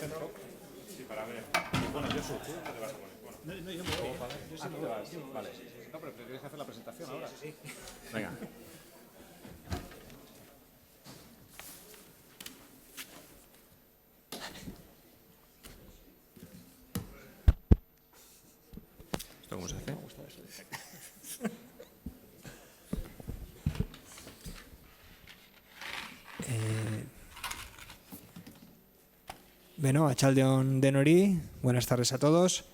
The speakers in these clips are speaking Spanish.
centro. Sí, para ver. Bueno, Josu, ¿tú dónde te vas a poner? Bueno. No, yo me voy. Ah, tú te vas. Vale. No, pero tienes que hacer la presentación ahora. Sí. Venga. ¿Esto cómo se hace? Me gusta eso. Beno, atxaldeon denori, buenas tardes a todos.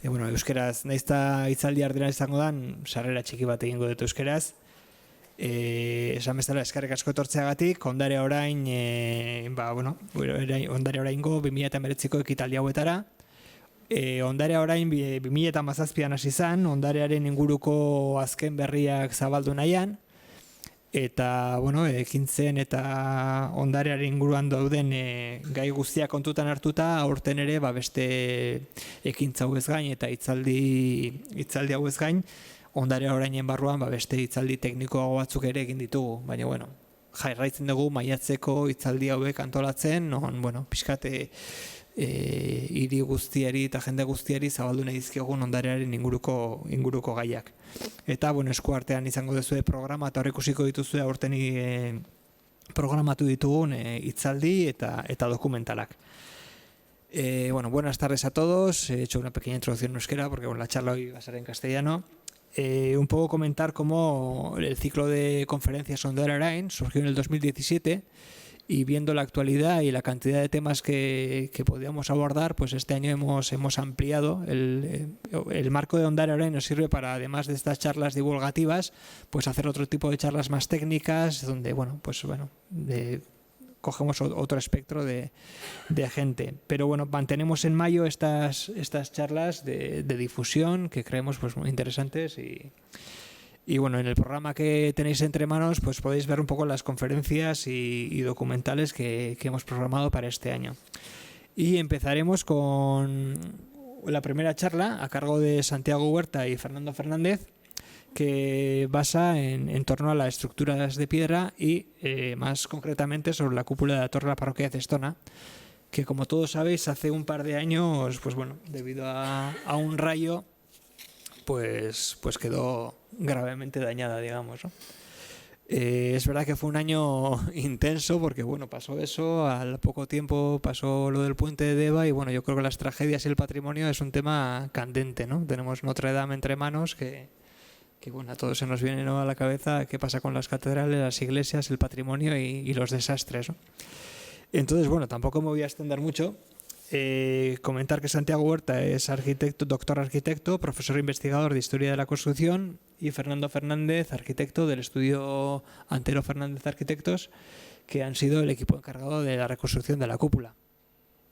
Bueno, euskeraz, naizta hitzaldi ardena izango dan, sarrera txiki bat egingo dut euskeraz. Esan bezala eskerrik asko etortzeagatik, ondare orain, ondare oraingo 2019ko ekitaldi hauetara. Ondarea orain 2017an hasi zan, ondarearen inguruko azken berriak zabaldu nahian, eta ekintzen eta ondarearen inguruan dauden gai guztiak kontutan hartuta, aurten ere beste ekintza hauez gain eta hitzaldi hauez gain, ondarea orainen barruan beste hitzaldi teknikoago batzuk ere egin ditugu, baina jarraitzen dugu maiatzeko hitzaldi hauek antolatzen, non pixkate hiri guztiari eta jende guztiari zabaldu nahi dizkiogun ondarearen inguruko gaiak. Eta esku artean izango duzue programa eta horrekusiko dituzue aurten programatu ditugun hitzaldi eta dokumentalak. Buenas tardes a todos. He hecho una pequeña introducción en euskera porque la charla hoy va a ser en castellano. Un poco comentar cómo el ciclo de conferencias Ondare Orain surgió en el 2017 y viendo la actualidad y la cantidad de temas que podíamos abordar, pues este año hemos ampliado. El marco de Ondare Orain nos sirve para, además de estas charlas divulgativas, pues hacer otro tipo de charlas más técnicas, donde cogemos otro espectro de gente. Pero mantenemos en mayo estas charlas de difusión que creemos muy interesantes y en el programa que tenéis entre manos pues podéis ver un poco las conferencias y documentales que hemos programado para este año. Y empezaremos con la primera charla a cargo de Santiago Huerta y Fernando Fernández, que basa en torno a las estructuras de piedra y más concretamente sobre la cúpula de la torre de la parroquia de Cestona, que como todos sabéis hace un par de años, debido a un rayo, pues quedó gravemente dañada, digamos, ¿no? Es verdad que fue un año intenso porque pasó eso, al poco tiempo pasó lo del puente de Deva y yo creo que las tragedias y el patrimonio es un tema candente, ¿no? Tenemos Notre Dame entre manos que a todos se nos viene, ¿no?, a la cabeza qué pasa con las catedrales, las iglesias, el patrimonio y los desastres, ¿no? Entonces, tampoco me voy a extender mucho. Comentar que Santiago Huerta es doctor arquitecto, profesor investigador de Historia de la Construcción, y Fernando Fernández, arquitecto del estudio Antero Fernández Arquitectos, que han sido el equipo encargado de la reconstrucción de la cúpula.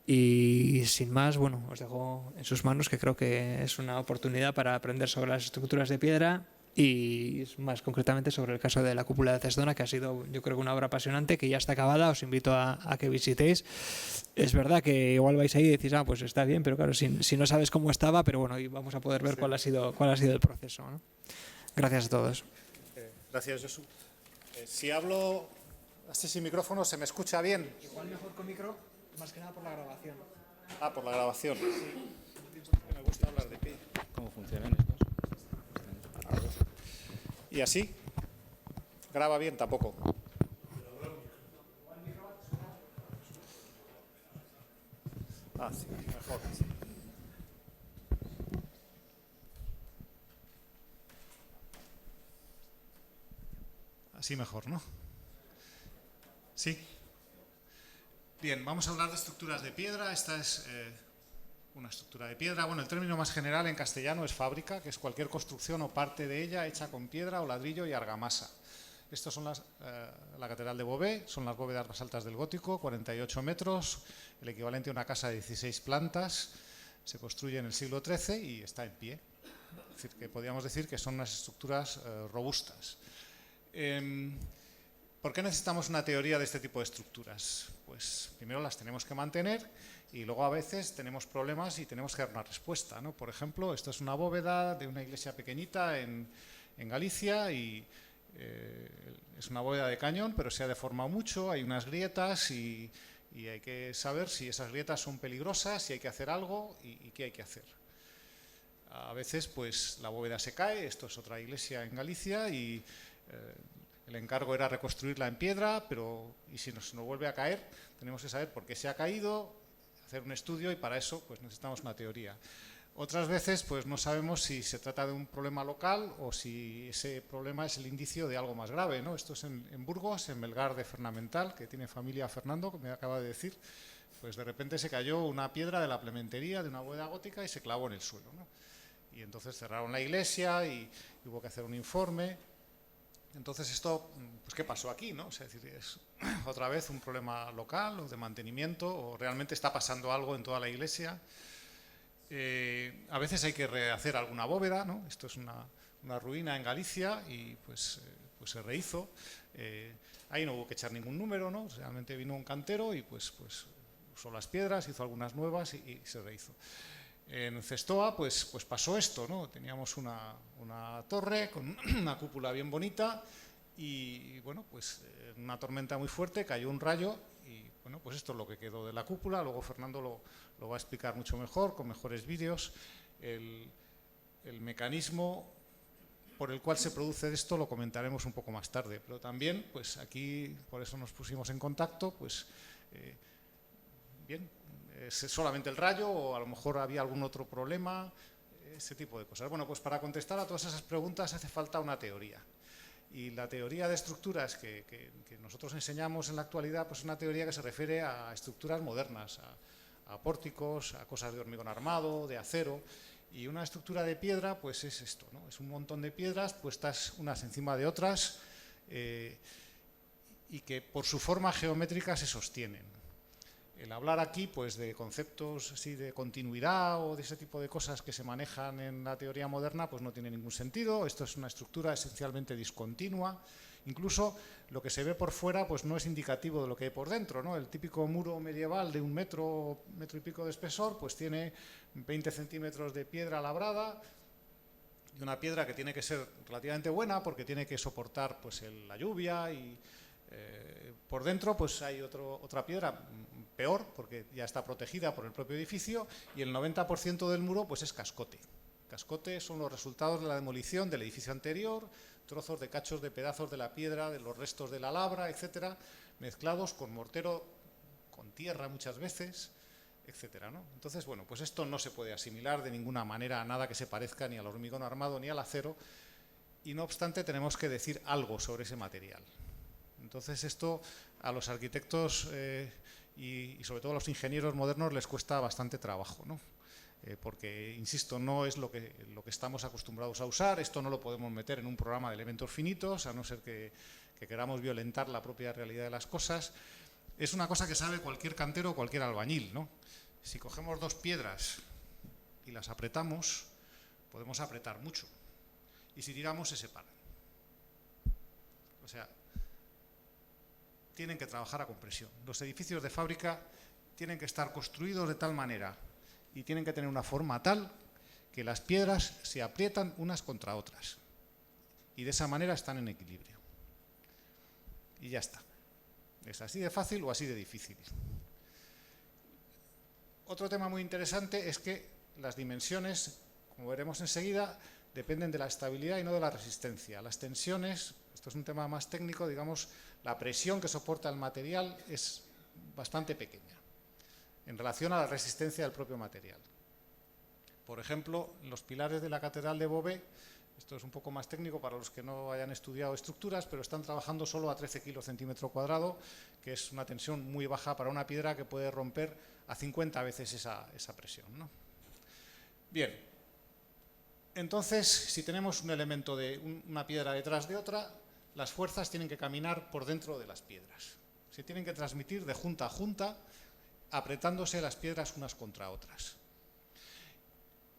Y sin más, os dejo en sus manos, que creo que es una oportunidad para aprender sobre las estructuras de piedra y más concretamente sobre el caso de la cúpula de Cestona, que ha sido, yo creo, una obra apasionante, que ya está acabada. Os invito a que visitéis. Es verdad que igual vais ahí y decís, pues está bien, pero claro, si no sabes cómo estaba, pero hoy vamos a poder ver cuál ha sido el proceso, ¿no? Gracias a todos. Gracias, Josu. Si hablo así sin micrófono, ¿se me escucha bien? Igual mejor con micro, más que nada por la grabación. Por la grabación. Sí. Me gusta hablar de pie. ¿Cómo funcionan estos? ¿Y así? ¿Graba bien? Tampoco. Sí, mejor. Así mejor, ¿no? Sí. Bien, vamos a hablar de estructuras de piedra. Esta es una estructura de piedra. El término más general en castellano es fábrica, que es cualquier construcción o parte de ella hecha con piedra o ladrillo y argamasa. Estos son la Catedral de Beauvais, son las bóvedas más altas del gótico, 48 metros, el equivalente a una casa de 16 plantas. Se construye en el siglo XIII y está en pie. Es decir, que podríamos decir que son unas estructuras robustas. ¿Por qué necesitamos una teoría de este tipo de estructuras? Pues primero las tenemos que mantener y luego a veces tenemos problemas y tenemos que dar una respuesta, ¿no? Por ejemplo, esto es una bóveda de una iglesia pequeñita en Galicia y es una bóveda de cañón, pero se ha deformado mucho, hay unas grietas y y hay que saber si esas grietas son peligrosas, si hay que hacer algo y qué hay que hacer. A veces pues la bóveda se cae, esto es otra iglesia en Galicia y el encargo era reconstruirla en piedra, pero y si nos vuelve a caer, tenemos que saber por qué se ha caído, hacer un estudio y para eso pues necesitamos una teoría. Otras veces pues no sabemos si se trata de un problema local o si ese problema es el indicio de algo más grave, ¿no? Esto es en Burgos, en Melgar de Fernamental, que tiene familia Fernando, que me acaba de decir, pues de repente se cayó una piedra de la plementería de una bóveda gótica y se clavó en el suelo, ¿no? Y entonces cerraron la iglesia y hubo que hacer un informe. Entonces esto, pues ¿qué pasó aquí, no? O sea, es decir, es otra vez un problema local o de mantenimiento o realmente está pasando algo en toda la iglesia. A veces hay que rehacer alguna bóveda, ¿no? Esto es una ruina en Galicia y pues se rehizo. Ahí no hubo que echar ningún número, ¿no? Realmente vino un cantero y pues usó las piedras, hizo algunas nuevas y se rehizo. En Cestoa pues pasó esto, ¿no? Teníamos una torre con una cúpula bien bonita y bueno, pues en una tormenta muy fuerte cayó un rayo y bueno, pues esto es lo que quedó de la cúpula. Luego Fernando lo va a explicar mucho mejor, con mejores vídeos. El mecanismo por el cual se produce esto lo comentaremos un poco más tarde, pero también pues aquí, por eso nos pusimos en contacto, pues bien, es solamente el rayo o a lo mejor había algún otro problema, ese tipo de cosas. Bueno, pues para contestar a todas esas preguntas hace falta una teoría. Y la teoría de estructuras que nosotros enseñamos en la actualidad, pues es una teoría que se refiere a estructuras modernas, a pórticos, a cosas de hormigón armado, de acero. Y una estructura de piedra, pues es esto, ¿no? Es un montón de piedras puestas unas encima de otras y que por su forma geométrica se sostienen. El hablar aquí pues de conceptos así de continuidad o de ese tipo de cosas que se manejan en la teoría moderna pues no tiene ningún sentido. Esto es una estructura esencialmente discontinua. Incluso lo que se ve por fuera pues no es indicativo de lo que hay por dentro, ¿no? El típico muro medieval de 1 metro, metro y pico de espesor pues tiene 20 centímetros de piedra labrada y una piedra que tiene que ser relativamente buena porque tiene que soportar pues la lluvia y por dentro pues hay otra piedra peor porque ya está protegida por el propio edificio y el 90% del muro pues es cascote. Cascote son los resultados de la demolición del edificio anterior, trozos de cachos de pedazos de la piedra, de los restos de la labra, etcétera, mezclados con mortero, con tierra muchas veces, etcétera, ¿no? Entonces, bueno, pues esto no se puede asimilar de ninguna manera a nada que se parezca ni al hormigón armado ni al acero y no obstante tenemos que decir algo sobre ese material. Entonces esto a los arquitectos y sobre todo a los ingenieros modernos les cuesta bastante trabajo, ¿no? Porque, insisto, no es lo que estamos acostumbrados a usar, esto no lo podemos meter en un programa de elementos finitos, a no ser que queramos violentar la propia realidad de las cosas. Es una cosa que sabe cualquier cantero o cualquier albañil, ¿no? Si cogemos 2 piedras y las apretamos, podemos apretar mucho, y si tiramos se separan. O sea, tienen que trabajar a compresión. Los edificios de fábrica tienen que estar construidos de tal manera y tienen que tener una forma tal que las piedras se aprietan unas contra otras y de esa manera están en equilibrio. Y ya está. Es así de fácil o así de difícil. Otro tema muy interesante es que las dimensiones, como veremos enseguida, dependen de la estabilidad y no de la resistencia. Las tensiones, esto es un tema más técnico, digamos, la presión que soporta el material es bastante pequeña en relación a la resistencia del propio material. Por ejemplo, los pilares de la Catedral de Beauvais, esto es un poco más técnico para los que no hayan estudiado estructuras, pero están trabajando solo a 13 kilos centímetro cuadrado, que es una tensión muy baja para una piedra que puede romper a 50 veces esa presión, ¿no? Bien, entonces, si tenemos un elemento de una piedra detrás de otra, las fuerzas tienen que caminar por dentro de las piedras. Se tienen que transmitir de junta a junta, apretándose las piedras unas contra otras.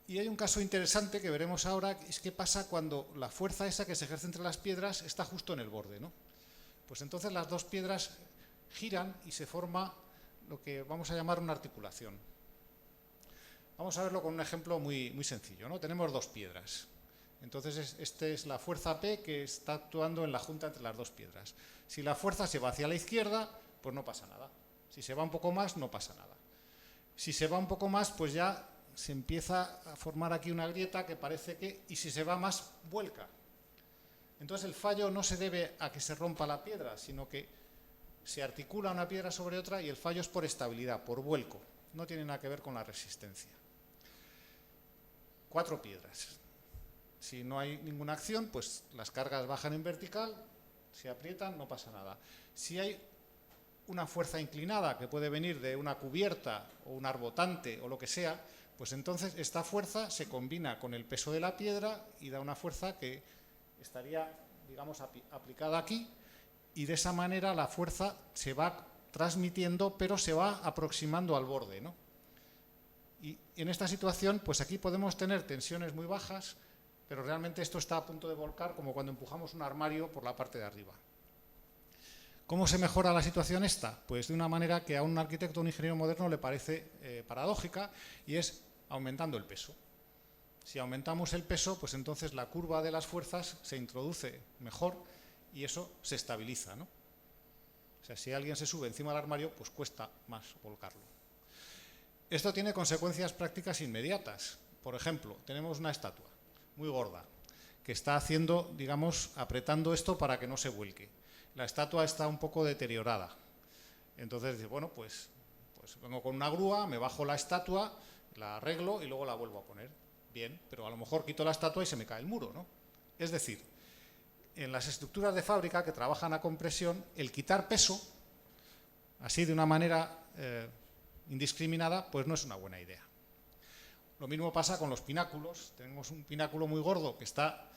Y hay un caso interesante que veremos ahora, es qué pasa cuando la fuerza esa que se ejerce entre las piedras está justo en el borde, ¿no? Pues entonces las 2 piedras giran y se forma lo que vamos a llamar una articulación. Vamos a verlo con un ejemplo muy, muy sencillo, ¿no? Tenemos 2 piedras. Entonces, esta es la fuerza P que está actuando en la junta entre las 2 piedras. Si la fuerza se va hacia la izquierda, pues no pasa nada. Si se va un poco más, no pasa nada. Si se va un poco más, pues ya se empieza a formar aquí una grieta que parece que, y si se va más, vuelca. Entonces el fallo no se debe a que se rompa la piedra, sino que se articula una piedra sobre otra y el fallo es por estabilidad, por vuelco. No tiene nada que ver con la resistencia. 4 piedras. Si no hay ninguna acción, pues las cargas bajan en vertical, se aprietan, no pasa nada. Si hay una fuerza inclinada que puede venir de una cubierta o un arbotante o lo que sea, pues entonces esta fuerza se combina con el peso de la piedra y da una fuerza que estaría, digamos, aplicada aquí, y de esa manera la fuerza se va transmitiendo, pero se va aproximando al borde, ¿no? Y en esta situación, pues aquí podemos tener tensiones muy bajas, pero realmente esto está a punto de volcar, como cuando empujamos un armario por la parte de arriba. ¿Cómo se mejora la situación esta? Pues de una manera que a un arquitecto o un ingeniero moderno le parece paradójica, y es aumentando el peso. Si aumentamos el peso, pues entonces la curva de las fuerzas se introduce mejor y eso se estabiliza, ¿no? O sea, si alguien se sube encima del armario, pues cuesta más volcarlo. Esto tiene consecuencias prácticas inmediatas. Por ejemplo, tenemos una estatua muy gorda que está haciendo, digamos, apretando esto para que no se vuelque. La estatua está un poco deteriorada. Entonces dice, bueno, pues vengo con una grúa, me bajo la estatua, la arreglo y luego la vuelvo a poner. Bien, pero a lo mejor quito la estatua y se me cae el muro, ¿no? Es decir, en las estructuras de fábrica que trabajan a compresión, el quitar peso, así de una manera indiscriminada, pues no es una buena idea. Lo mismo pasa con los pináculos. Tenemos un pináculo muy gordo que está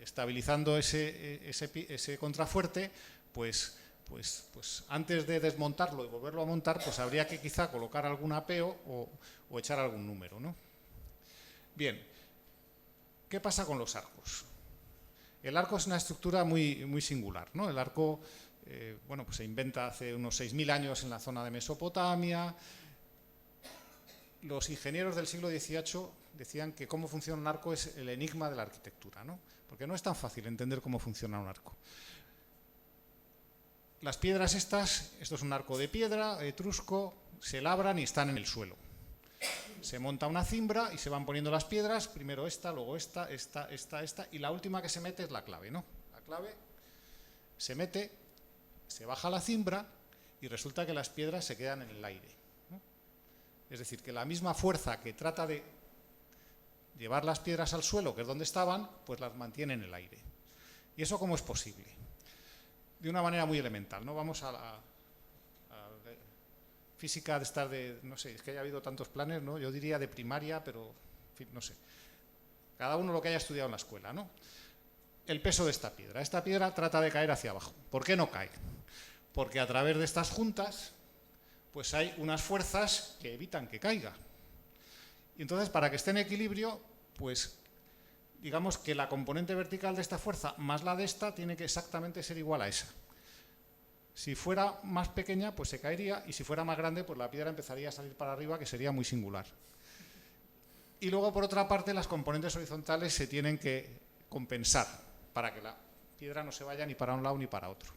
estabilizando ese contrafuerte, pues antes de desmontarlo y volverlo a montar, pues habría que quizá colocar algún apeo o echar algún número, ¿no? Bien, ¿qué pasa con los arcos? El arco es una estructura muy, muy singular, ¿no? El arco, bueno, pues se inventa hace unos 6.000 años en la zona de Mesopotamia. Los ingenieros del siglo XVIII decían que cómo funciona un arco es el enigma de la arquitectura, ¿no? Porque no es tan fácil entender cómo funciona un arco. Las piedras estas, esto es un arco de piedra, etrusco, se labran y están en el suelo. Se monta una cimbra y se van poniendo las piedras, primero esta, luego esta, y la última que se mete es la clave, ¿no? La clave se mete, se baja la cimbra y resulta que las piedras se quedan en el aire, ¿no? Es decir, que la misma fuerza que trata de llevar las piedras al suelo, que es donde estaban, pues las mantiene en el aire. ¿Y eso cómo es posible? De una manera muy elemental, ¿no? Vamos a la física de estar de, no sé, es que haya habido tantos planes, ¿no? Yo diría de primaria, pero, en fin, no sé. Cada uno lo que haya estudiado en la escuela, ¿no? El peso de esta piedra. Esta piedra trata de caer hacia abajo. ¿Por qué no cae? Porque a través de estas juntas, pues hay unas fuerzas que evitan que caiga. Y entonces, para que esté en equilibrio, pues digamos que la componente vertical de esta fuerza más la de esta tiene que exactamente ser igual a esa. Si fuera más pequeña, pues se caería, y si fuera más grande, pues la piedra empezaría a salir para arriba, que sería muy singular. Y luego, por otra parte, las componentes horizontales se tienen que compensar para que la piedra no se vaya ni para un lado ni para otro.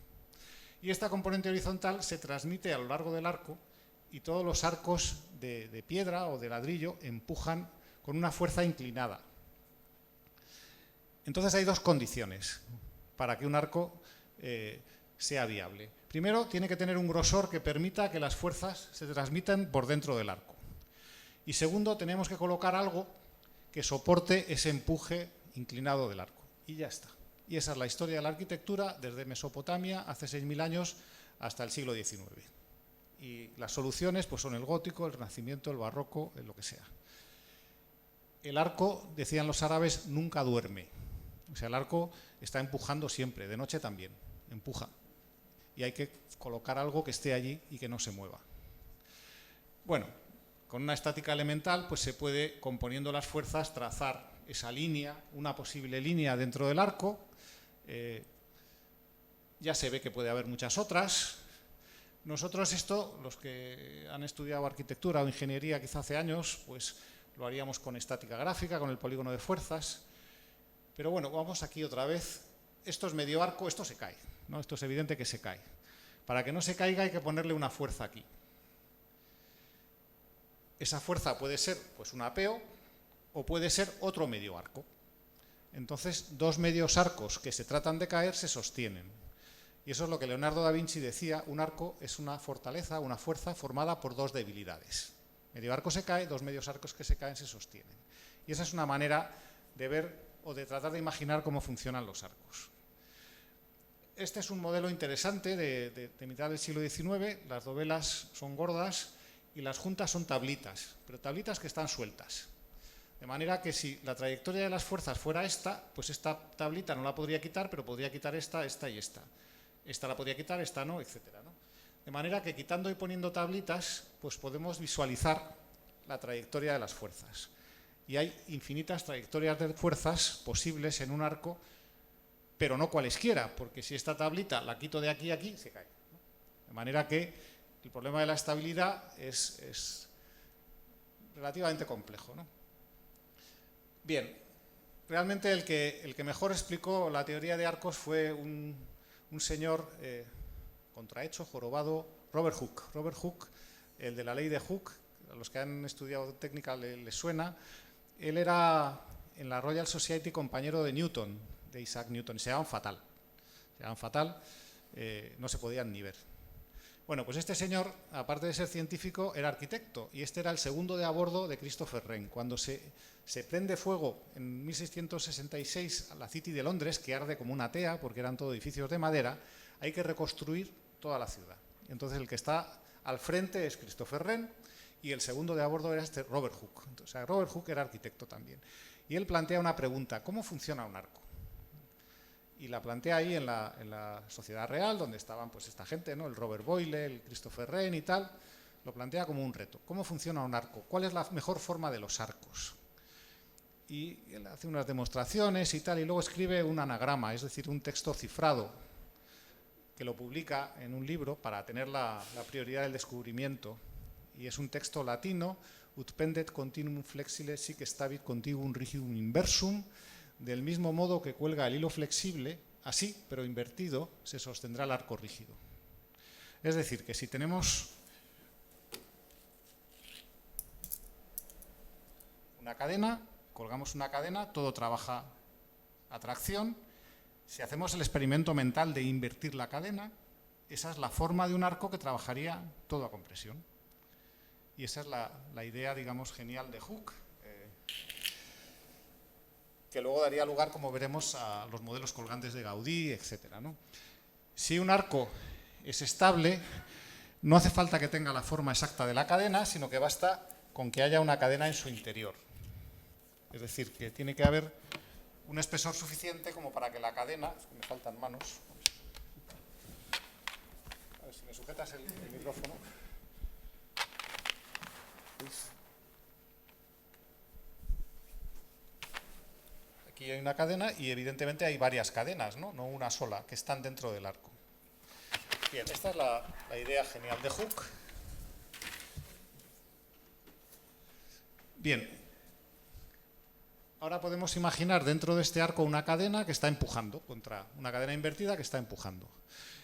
Y esta componente horizontal se transmite a lo largo del arco, y todos los arcos de piedra o de ladrillo empujan con una fuerza inclinada. Entonces hay dos condiciones para que un arco sea viable. Primero, tiene que tener un grosor que permita que las fuerzas se transmitan por dentro del arco. Y segundo, tenemos que colocar algo que soporte ese empuje inclinado del arco. Y ya está. Y esa es la historia de la arquitectura desde Mesopotamia, hace 6.000 años, hasta el siglo XIX. Y las soluciones pues son el gótico, el renacimiento, el barroco, lo que sea. El arco, decían los árabes, nunca duerme. O sea, el arco está empujando siempre, de noche también, empuja. Y hay que colocar algo que esté allí y que no se mueva. Bueno, con una estática elemental pues se puede, componiendo las fuerzas, trazar esa línea, una posible línea dentro del arco. Ya se ve que puede haber muchas otras. Nosotros esto, los que han estudiado arquitectura o ingeniería quizá hace años, pues lo haríamos con estática gráfica, con el polígono de fuerzas. Pero bueno, vamos aquí otra vez. Esto es medio arco, esto se cae, ¿no? Esto es evidente que se cae. Para que no se caiga hay que ponerle una fuerza aquí. Esa fuerza puede ser pues un apeo o puede ser otro medio arco. Entonces, dos medios arcos que se tratan de caer se sostienen. Y eso es lo que Leonardo da Vinci decía: un arco es una fortaleza, una fuerza formada por dos debilidades. Medio arco se cae, dos medios arcos que se caen se sostienen. Y esa es una manera de ver o de tratar de imaginar cómo funcionan los arcos. Este es un modelo interesante de mitad del siglo XIX. Las dovelas son gordas y las juntas son tablitas, pero tablitas que están sueltas. De manera que si la trayectoria de las fuerzas fuera esta, pues esta tablita no la podría quitar, pero podría quitar esta, esta y esta. Esta la podría quitar, esta no, etcétera, ¿no? De manera que quitando y poniendo tablitas, pues podemos visualizar la trayectoria de las fuerzas. Y hay infinitas trayectorias de fuerzas posibles en un arco, pero no cualesquiera, porque si esta tablita la quito de aquí a aquí, se cae, ¿no? De manera que el problema de la estabilidad es relativamente complejo, ¿no? Bien, realmente el que mejor explicó la teoría de arcos fue un señor contrahecho, jorobado, Robert Hooke. Robert Hooke, el de la ley de Hooke, a los que han estudiado técnica les suena. Él era en la Royal Society compañero de Newton, de Isaac Newton. Se llamaban fatal. No se podían ni ver. Bueno, pues este señor, aparte de ser científico, era arquitecto, y este era el segundo de a bordo de Christopher Wren. Cuando se prende fuego en 1666 a la City de Londres, que arde como una tea, porque eran todo edificios de madera, hay que reconstruir toda la ciudad. Entonces el que está al frente es Christopher Wren, y el segundo de a bordo era este Robert Hooke. Entonces, Robert Hooke era arquitecto también. Y él plantea una pregunta: ¿cómo funciona un arco? Y la plantea ahí en la Sociedad Real, donde estaban pues esta gente, ¿no? El Robert Boyle, el Christopher Wren y tal. Lo plantea como un reto. ¿Cómo funciona un arco? ¿Cuál es la mejor forma de los arcos? Y él hace unas demostraciones y tal, y luego escribe un anagrama, es decir, un texto cifrado, que lo publica en un libro para tener la prioridad del descubrimiento. Y es un texto latino: ut pendet continuum flexile sic stabit contiguum rigidum inversum. Del mismo modo que cuelga el hilo flexible, así, pero invertido, se sostendrá el arco rígido. Es decir, que si tenemos una cadena, colgamos una cadena, todo trabaja a tracción. Si hacemos el experimento mental de invertir la cadena, esa es la forma de un arco que trabajaría todo a compresión. Y esa es la idea, digamos, genial de Hooke, que luego daría lugar, como veremos, a los modelos colgantes de Gaudí, etcétera, ¿no? Si un arco es estable, no hace falta que tenga la forma exacta de la cadena, sino que basta con que haya una cadena en su interior. Es decir, que tiene que haber un espesor suficiente como para que la cadena... Es que me faltan manos. A ver si me sujetas el micrófono. Aquí hay una cadena y evidentemente hay varias cadenas, ¿no? No una sola, que están dentro del arco. Bien, esta es la idea genial de Hooke. Bien, ahora podemos imaginar dentro de este arco una cadena que está empujando, contra una cadena invertida que está empujando.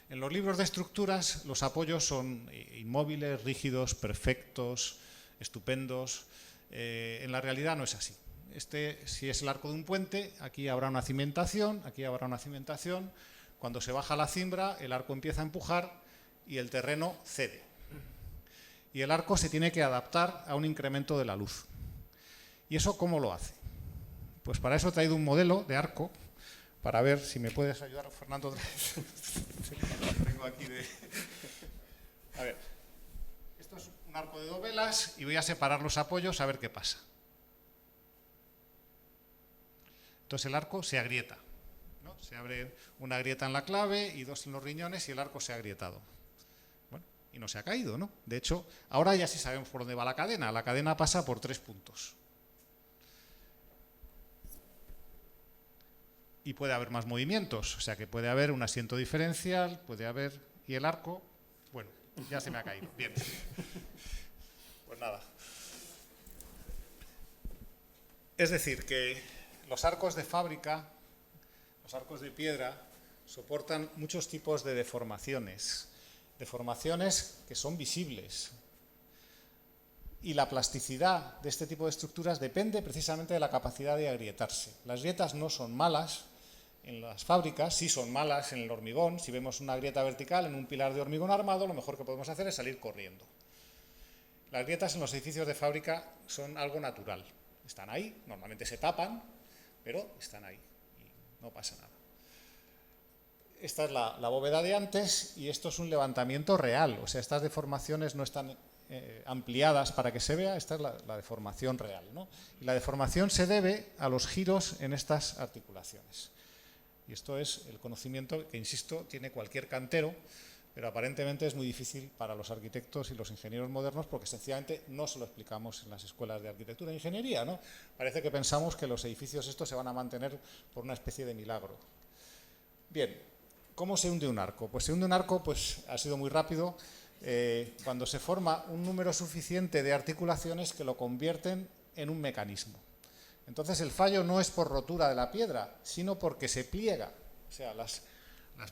En los libros de estructuras los apoyos son inmóviles, rígidos, perfectos, estupendos. En la realidad no es así. Si es el arco de un puente, aquí habrá una cimentación, aquí habrá una cimentación. Cuando se baja la cimbra, el arco empieza a empujar y el terreno cede. Y el arco se tiene que adaptar a un incremento de la luz. ¿Y eso cómo lo hace? Pues para eso he traído un modelo de arco, para ver si me puedes ayudar, Fernando, otra vez. Tengo aquí de... A ver, esto es un arco de dovelas y voy a separar los apoyos a ver qué pasa. Entonces el arco se agrieta, ¿no? Se abre una grieta en la clave y dos en los riñones y el arco se ha agrietado. Bueno, y no se ha caído, ¿no? De hecho, ahora ya sí sabemos por dónde va la cadena. La cadena pasa por 3 puntos. Y puede haber más movimientos, o sea que puede haber un asiento diferencial, puede haber... Y el arco, bueno, ya se me ha caído. Bien. Pues nada. Es decir, que los arcos de fábrica, los arcos de piedra, soportan muchos tipos de deformaciones. deformaciones que son visibles. Y la plasticidad de este tipo de estructuras depende precisamente de la capacidad de agrietarse. Las grietas no son malas en las fábricas, sí son malas en el hormigón. Si vemos una grieta vertical en un pilar de hormigón armado, lo mejor que podemos hacer es salir corriendo. Las grietas en los edificios de fábrica son algo natural. Están ahí, normalmente se tapan, pero están ahí y no pasa nada. Esta es la bóveda de antes y esto es un levantamiento real. O sea, estas deformaciones no están ampliadas para que se vea, esta es la deformación real, ¿no? Y la deformación se debe a los giros en estas articulaciones. Y esto es el conocimiento que, insisto, tiene cualquier cantero, pero aparentemente es muy difícil para los arquitectos y los ingenieros modernos porque sencillamente no se lo explicamos en las escuelas de arquitectura e ingeniería, ¿no? Parece que pensamos que los edificios estos se van a mantener por una especie de milagro. Bien, ¿cómo se hunde un arco? Pues se hunde un arco, pues ha sido muy rápido, cuando se forma un número suficiente de articulaciones que lo convierten en un mecanismo. Entonces el fallo no es por rotura de la piedra, sino porque se pliega. O sea, las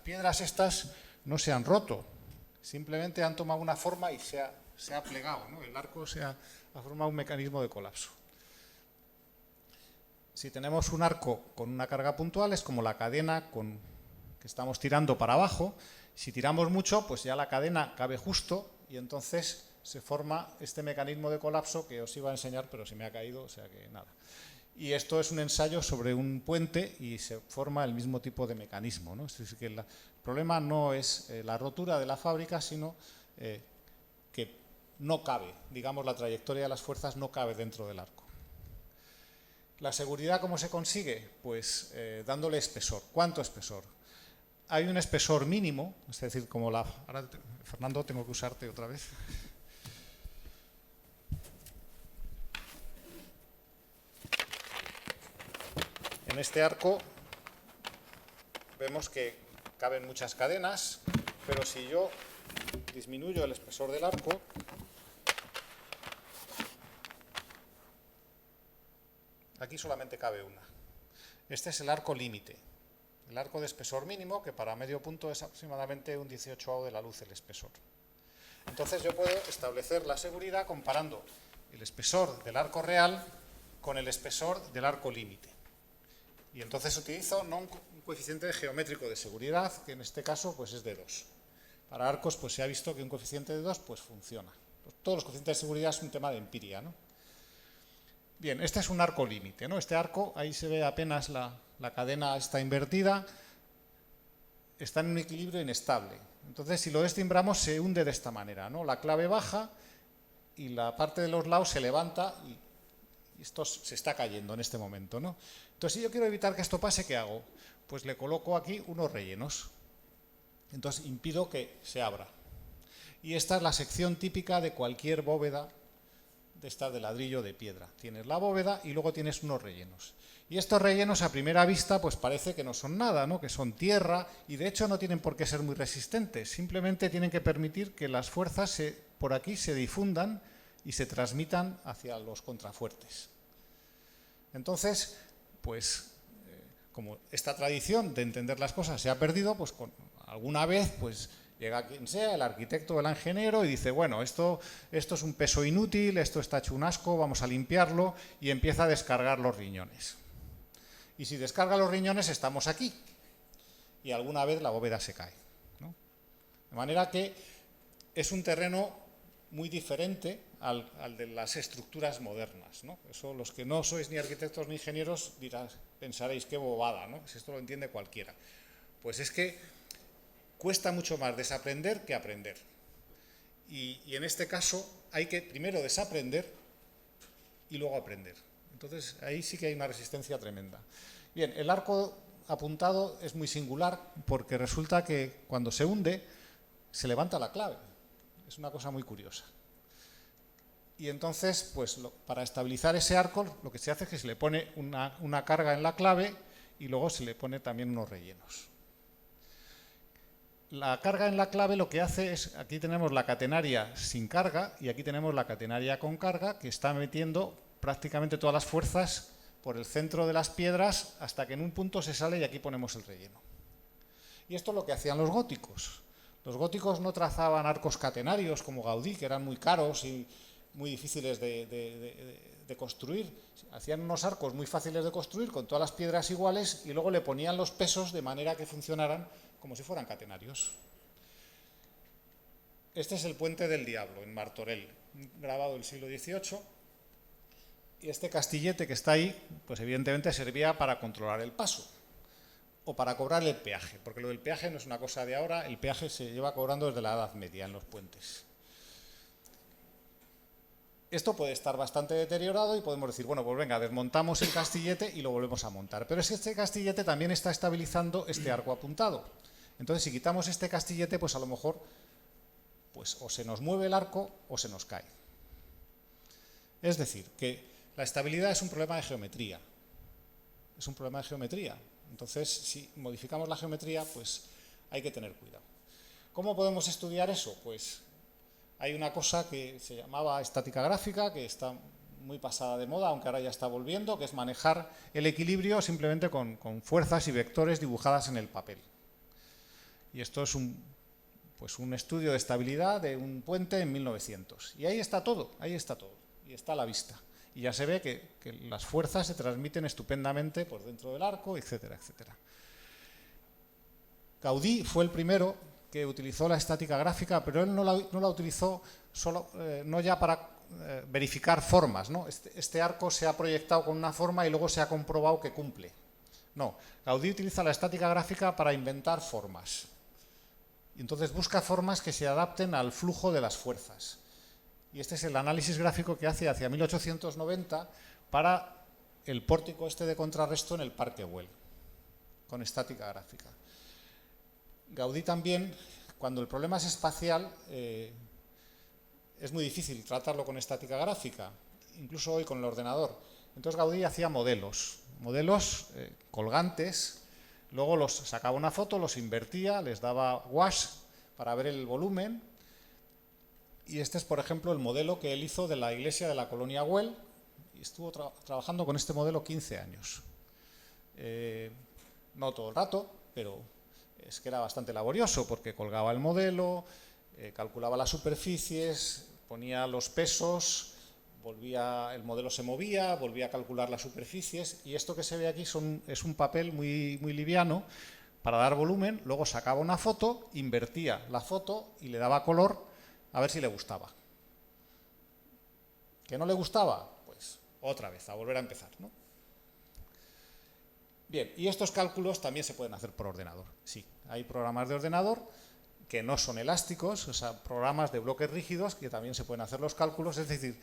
piedras estas no se han roto, simplemente han tomado una forma y se ha plegado, ¿no? El arco ha formado un mecanismo de colapso. Si tenemos un arco con una carga puntual, es como la cadena que estamos tirando para abajo. Si tiramos mucho, pues ya la cadena cabe justo y entonces se forma este mecanismo de colapso que os iba a enseñar, pero se me ha caído, o sea que nada. Y esto es un ensayo sobre un puente y se forma el mismo tipo de mecanismo, ¿no? Es decir, que el problema no es la rotura de la fábrica, sino que no cabe, digamos, la trayectoria de las fuerzas no cabe dentro del arco. ¿La seguridad cómo se consigue? Pues dándole espesor. ¿Cuánto espesor? Hay un espesor mínimo, es decir, como la... Ahora, Fernando, tengo que usarte otra vez. En este arco vemos que caben muchas cadenas, pero si yo disminuyo el espesor del arco, aquí solamente cabe una. Este es el arco límite. El arco de espesor mínimo, que para medio punto es aproximadamente un 18avo de la luz el espesor. Entonces yo puedo establecer la seguridad comparando el espesor del arco real con el espesor del arco límite. Y entonces utilizo no un coeficiente geométrico de seguridad, que en este caso pues es de 2. Para arcos pues se ha visto que un coeficiente de 2 pues funciona. Todos los coeficientes de seguridad es un tema de empiria, ¿no? Bien, este es un arco límite, ¿no? Este arco, ahí se ve apenas la cadena está invertida, está en un equilibrio inestable. Entonces, si lo destimbramos, se hunde de esta manera, ¿no? La clave baja y la parte de los lados se levanta y esto se está cayendo en este momento, ¿no? Entonces, si yo quiero evitar que esto pase, ¿qué hago? Pues le coloco aquí unos rellenos. Entonces, impido que se abra. Y esta es la sección típica de cualquier bóveda de esta de ladrillo de piedra. Tienes la bóveda y luego tienes unos rellenos. Y estos rellenos a primera vista pues parece que no son nada, ¿no? Que son tierra y de hecho no tienen por qué ser muy resistentes, simplemente tienen que permitir que las fuerzas por aquí se difundan y se transmitan hacia los contrafuertes. Entonces, pues como esta tradición de entender las cosas se ha perdido, pues alguna vez pues llega quien sea, el arquitecto o el ingeniero, y dice, bueno, esto es un peso inútil, esto está hecho un asco, vamos a limpiarlo, y empieza a descargar los riñones. Y si descarga los riñones, estamos aquí. Y alguna vez la bóveda se cae, ¿no? De manera que es un terreno muy diferente al de las estructuras modernas, ¿no? Eso, los que no sois ni arquitectos ni ingenieros, pensaréis, qué bobada, ¿no? Si esto lo entiende cualquiera. Pues es que cuesta mucho más desaprender que aprender. Y en este caso hay que primero desaprender y luego aprender. Entonces ahí sí que hay una resistencia tremenda. Bien, el arco apuntado es muy singular porque resulta que cuando se hunde se levanta la clave. Es una cosa muy curiosa. Y entonces, pues para estabilizar ese arco lo que se hace es que se le pone una carga en la clave y luego se le pone también unos rellenos. La carga en la clave lo que hace es, aquí tenemos la catenaria sin carga y aquí tenemos la catenaria con carga que está metiendo prácticamente todas las fuerzas por el centro de las piedras hasta que en un punto se sale y aquí ponemos el relleno. Y esto es lo que hacían los góticos. Los góticos no trazaban arcos catenarios como Gaudí, que eran muy caros y muy difíciles de construir. Hacían unos arcos muy fáciles de construir con todas las piedras iguales y luego le ponían los pesos de manera que funcionaran como si fueran catenarios. Este es el Puente del Diablo en Martorell, grabado en el siglo XVIII. Y este castillete que está ahí, pues evidentemente servía para controlar el paso o para cobrar el peaje, porque lo del peaje no es una cosa de ahora, el peaje se lleva cobrando desde la Edad Media en los puentes. Esto puede estar bastante deteriorado y podemos decir, bueno, pues venga, desmontamos el castillete y lo volvemos a montar. Pero es que este castillete también está estabilizando este arco apuntado. Entonces, si quitamos este castillete, pues a lo mejor pues o se nos mueve el arco o se nos cae. Es decir, que la estabilidad es un problema de geometría. Es un problema de geometría. Entonces, si modificamos la geometría, pues hay que tener cuidado. ¿Cómo podemos estudiar eso? Pues hay una cosa que se llamaba estática gráfica, que está muy pasada de moda, aunque ahora ya está volviendo, que es manejar el equilibrio simplemente con fuerzas y vectores dibujadas en el papel. Y esto es un estudio de estabilidad de un puente en 1900. Y ahí está todo, y está a la vista. Y ya se ve que las fuerzas se transmiten estupendamente por dentro del arco, etcétera, etcétera. Gaudí fue el primero que utilizó la estática gráfica, pero él no la utilizó solo, no ya para verificar formas, ¿no? Este arco se ha proyectado con una forma y luego se ha comprobado que cumple. No, Gaudí utiliza la estática gráfica para inventar formas. Y entonces busca formas que se adapten al flujo de las fuerzas. Y este es el análisis gráfico que hace hacia 1890 para el pórtico este de contrarresto en el Parque Güell, con estática gráfica. Gaudí también, cuando el problema es espacial, es muy difícil tratarlo con estática gráfica, incluso hoy con el ordenador. Entonces Gaudí hacía modelos colgantes, luego los sacaba una foto, los invertía, les daba wash para ver el volumen. Y este es, por ejemplo, el modelo que él hizo de la iglesia de la colonia Güell, y estuvo trabajando con este modelo 15 años. No todo el rato, pero es que era bastante laborioso, porque colgaba el modelo, calculaba las superficies, ponía los pesos, el modelo se movía, volvía a calcular las superficies, y esto que se ve aquí es un papel muy, muy liviano para dar volumen. Luego sacaba una foto, invertía la foto y le daba color a ver si le gustaba. ¿Que no le gustaba? Pues otra vez, a volver a empezar, ¿no? Bien, y estos cálculos también se pueden hacer por ordenador. Sí, hay programas de ordenador que no son elásticos, o sea, programas de bloques rígidos que también se pueden hacer los cálculos. Es decir,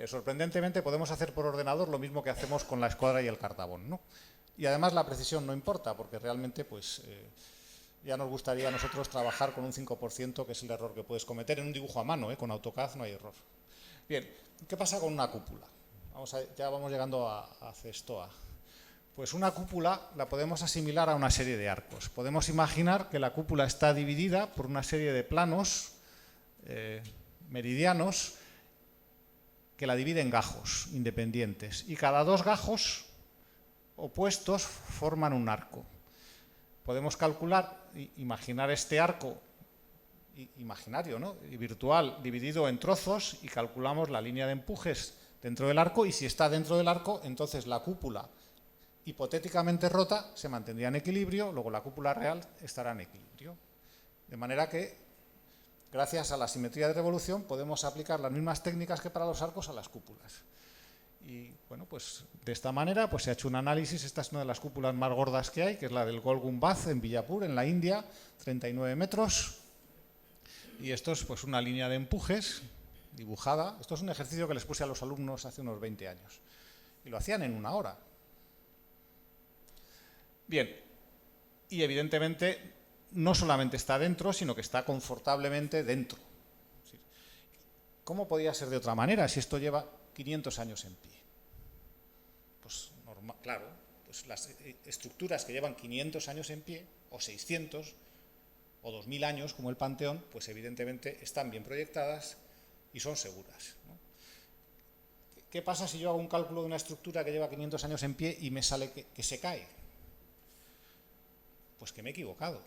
sorprendentemente podemos hacer por ordenador lo mismo que hacemos con la escuadra y el cartabón, ¿no? Y además la precisión no importa, porque realmente pues ya nos gustaría a nosotros trabajar con un 5%, que es el error que puedes cometer en un dibujo a mano, con AutoCAD no hay error. Bien, ¿qué pasa con una cúpula? Ya vamos llegando a Cestoa. Pues una cúpula la podemos asimilar a una serie de arcos. Podemos imaginar que la cúpula está dividida por una serie de planos meridianos que la dividen en gajos independientes. Y cada dos gajos opuestos forman un arco. Podemos calcular, imaginar este arco imaginario, ¿no? Y virtual, dividido en trozos, y calculamos la línea de empujes dentro del arco, y si está dentro del arco, entonces la cúpula hipotéticamente rota se mantendría en equilibrio, luego la cúpula real estará en equilibrio. De manera que, gracias a la simetría de revolución, podemos aplicar las mismas técnicas que para los arcos a las cúpulas. Y bueno, pues de esta manera pues se ha hecho un análisis. Esta es una de las cúpulas más gordas que hay, que es la del Gol Gumbaz en Villapur, en la India, 39 metros. Y esto es pues una línea de empujes dibujada. Esto es un ejercicio que les puse a los alumnos hace unos 20 años. Y lo hacían en una hora. Bien, y evidentemente no solamente está dentro, sino que está confortablemente dentro. ¿Cómo podía ser de otra manera si esto lleva 500 años en pie? Pues normal, claro, pues las estructuras que llevan 500 años en pie, o 600, o 2000 años, como el Panteón, pues evidentemente están bien proyectadas y son seguras, ¿no? ¿Qué pasa si yo hago un cálculo de una estructura que lleva 500 años en pie y me sale que se cae? Pues que me he equivocado,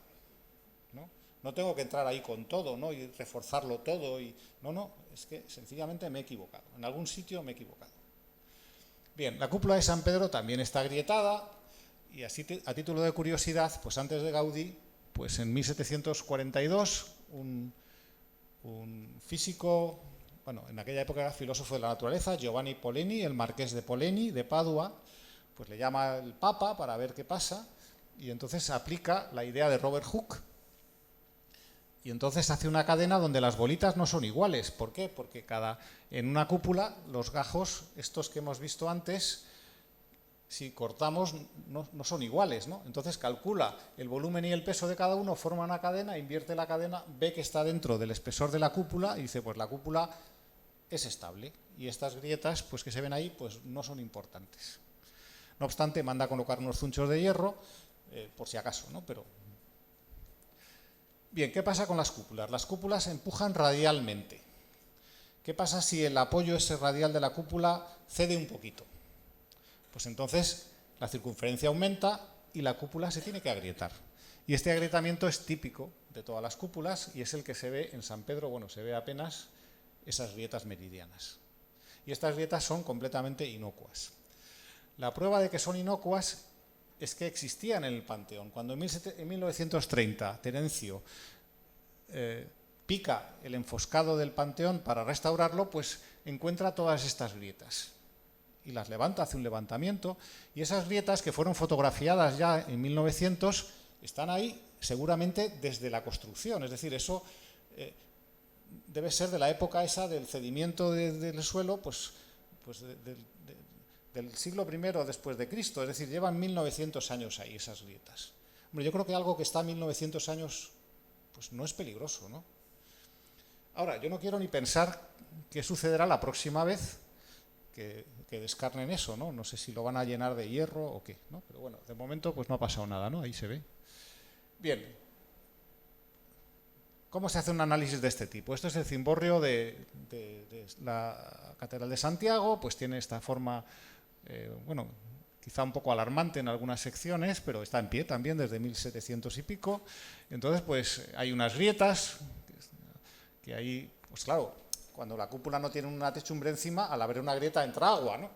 ¿no? No tengo que entrar ahí con todo, ¿no? Y reforzarlo todo. No, es que sencillamente me he equivocado. En algún sitio me he equivocado. Bien, la cúpula de San Pedro también está agrietada y así a título de curiosidad, pues antes de Gaudí, pues en 1742 un físico, bueno, en aquella época era filósofo de la naturaleza, Giovanni Poleni, el marqués de Poleni, de Padua, pues le llama el Papa para ver qué pasa y entonces aplica la idea de Robert Hooke y entonces hace una cadena donde las bolitas no son iguales. ¿Por qué? Porque en una cúpula los gajos, estos que hemos visto antes, si cortamos no son iguales, ¿no? Entonces calcula el volumen y el peso de cada uno, forma una cadena, invierte la cadena, ve que está dentro del espesor de la cúpula y dice, pues la cúpula es estable y estas grietas pues que se ven ahí pues no son importantes. No obstante, manda a colocar unos zunchos de hierro, por si acaso, ¿no? Pero bien, ¿qué pasa con las cúpulas? Las cúpulas empujan radialmente. ¿Qué pasa si el apoyo ese radial de la cúpula cede un poquito? Pues entonces la circunferencia aumenta y la cúpula se tiene que agrietar. Y este agrietamiento es típico de todas las cúpulas y es el que se ve en San Pedro, bueno, se ve apenas esas grietas meridianas. Y estas grietas son completamente inocuas. La prueba de que son inocuas es que existían en el Panteón. Cuando en 1930 Terencio pica el enfoscado del Panteón para restaurarlo, pues encuentra todas estas grietas. Y las levanta, hace un levantamiento, y esas grietas que fueron fotografiadas ya en 1900 están ahí seguramente desde la construcción, es decir, eso debe ser de la época esa del cedimiento del suelo, pues del siglo I después de Cristo, es decir, llevan 1900 años ahí esas grietas. Hombre, yo creo que algo que está a 1900 años pues no es peligroso, ¿no? Ahora, yo no quiero ni pensar qué sucederá la próxima vez que descarnen eso, ¿no? No sé si lo van a llenar de hierro o qué, ¿no? Pero bueno, de momento pues no ha pasado nada, ¿no? Ahí se ve. Bien. ¿Cómo se hace un análisis de este tipo? Esto es el cimborrio de la Catedral de Santiago, pues tiene esta forma, bueno, quizá un poco alarmante en algunas secciones, pero está en pie también desde 1700 y pico. Entonces, pues hay unas grietas que ahí, pues claro, cuando la cúpula no tiene una techumbre encima, al haber una grieta entra agua, ¿no?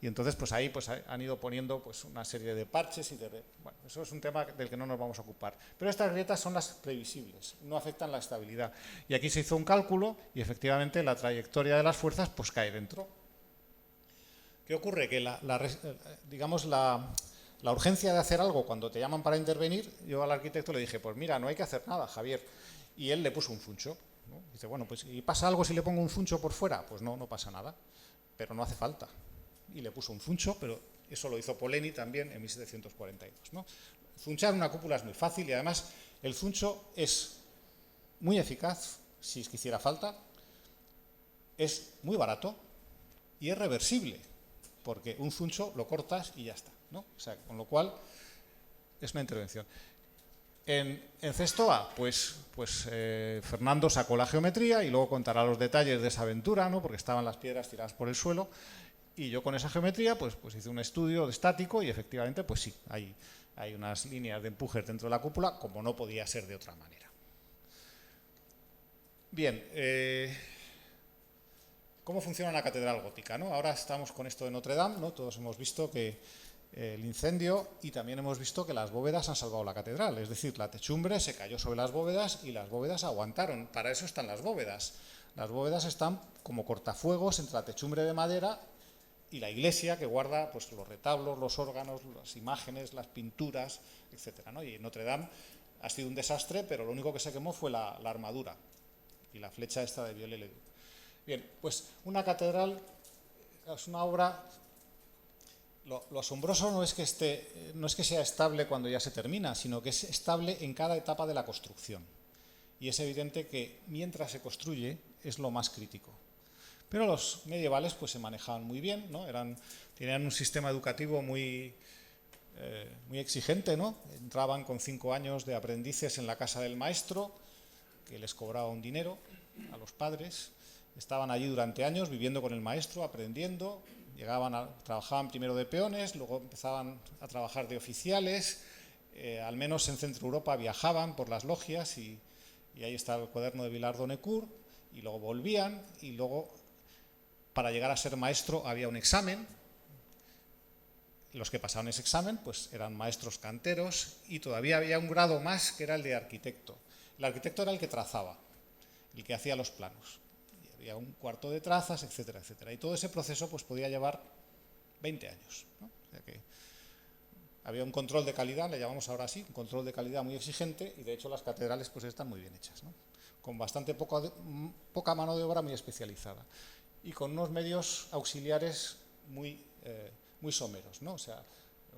Y entonces pues ahí pues han ido poniendo pues una serie de parches y bueno, eso es un tema del que no nos vamos a ocupar. Pero estas grietas son las previsibles, no afectan la estabilidad. Y aquí se hizo un cálculo y efectivamente la trayectoria de las fuerzas pues cae dentro. ¿Qué ocurre? Que digamos la urgencia de hacer algo cuando te llaman para intervenir, yo al arquitecto le dije, pues mira, no hay que hacer nada, Javier. Y él le puso un funcho. ¿No? Dice, bueno, pues ¿y pasa algo si le pongo un funcho por fuera? Pues no pasa nada, pero no hace falta. Y le puso un funcho, pero eso lo hizo Poleni también en 1742. ¿No? Funchar una cúpula es muy fácil y además el funcho es muy eficaz, si es que hiciera falta, es muy barato y es reversible, porque un funcho lo cortas y ya está, ¿no? O sea, con lo cual es una intervención. En Cestoa, pues Fernando sacó la geometría y luego contará los detalles de esa aventura, ¿no? Porque estaban las piedras tiradas por el suelo y yo con esa geometría pues hice un estudio de estático y efectivamente pues sí, hay unas líneas de empujes dentro de la cúpula como no podía ser de otra manera. Bien, ¿cómo funciona una catedral gótica, ¿no? Ahora estamos con esto de Notre Dame, ¿no? Todos hemos visto que el incendio y también hemos visto que las bóvedas han salvado la catedral, es decir, la techumbre se cayó sobre las bóvedas y las bóvedas aguantaron, para eso están las bóvedas. Las bóvedas están como cortafuegos entre la techumbre de madera y la iglesia que guarda pues los retablos, los órganos, las imágenes, las pinturas, etcétera, ¿no? Y en Notre Dame ha sido un desastre, pero lo único que se quemó fue la armadura y la flecha esta de Viollet-le-Duc. Bien, pues una catedral es una obra. Lo asombroso no es que sea estable cuando ya se termina, sino que es estable en cada etapa de la construcción. Y es evidente que mientras se construye es lo más crítico. Pero los medievales pues se manejaban muy bien, ¿no? Tenían un sistema educativo muy exigente, ¿no? Entraban con 5 años de aprendices en la casa del maestro, que les cobraba un dinero a los padres. Estaban allí durante años viviendo con el maestro, aprendiendo. Trabajaban primero de peones, luego empezaban a trabajar de oficiales, al menos en Centro Europa viajaban por las logias y Y ahí está el cuaderno de Vilar Donecourt, y luego volvían, y luego, para llegar a ser maestro, había un examen. Los que pasaban ese examen pues eran maestros canteros, y todavía había un grado más, que era el de arquitecto. El arquitecto era el que trazaba, el que hacía los planos. Y había un cuarto de trazas, etcétera, etcétera. Y todo ese proceso pues podía llevar 20 años, ¿no? O sea que había un control de calidad, le llamamos ahora así, un control de calidad muy exigente, y de hecho las catedrales pues están muy bien hechas, ¿no? Con bastante poca mano de obra muy especializada, y con unos medios auxiliares muy someros, ¿no? O sea,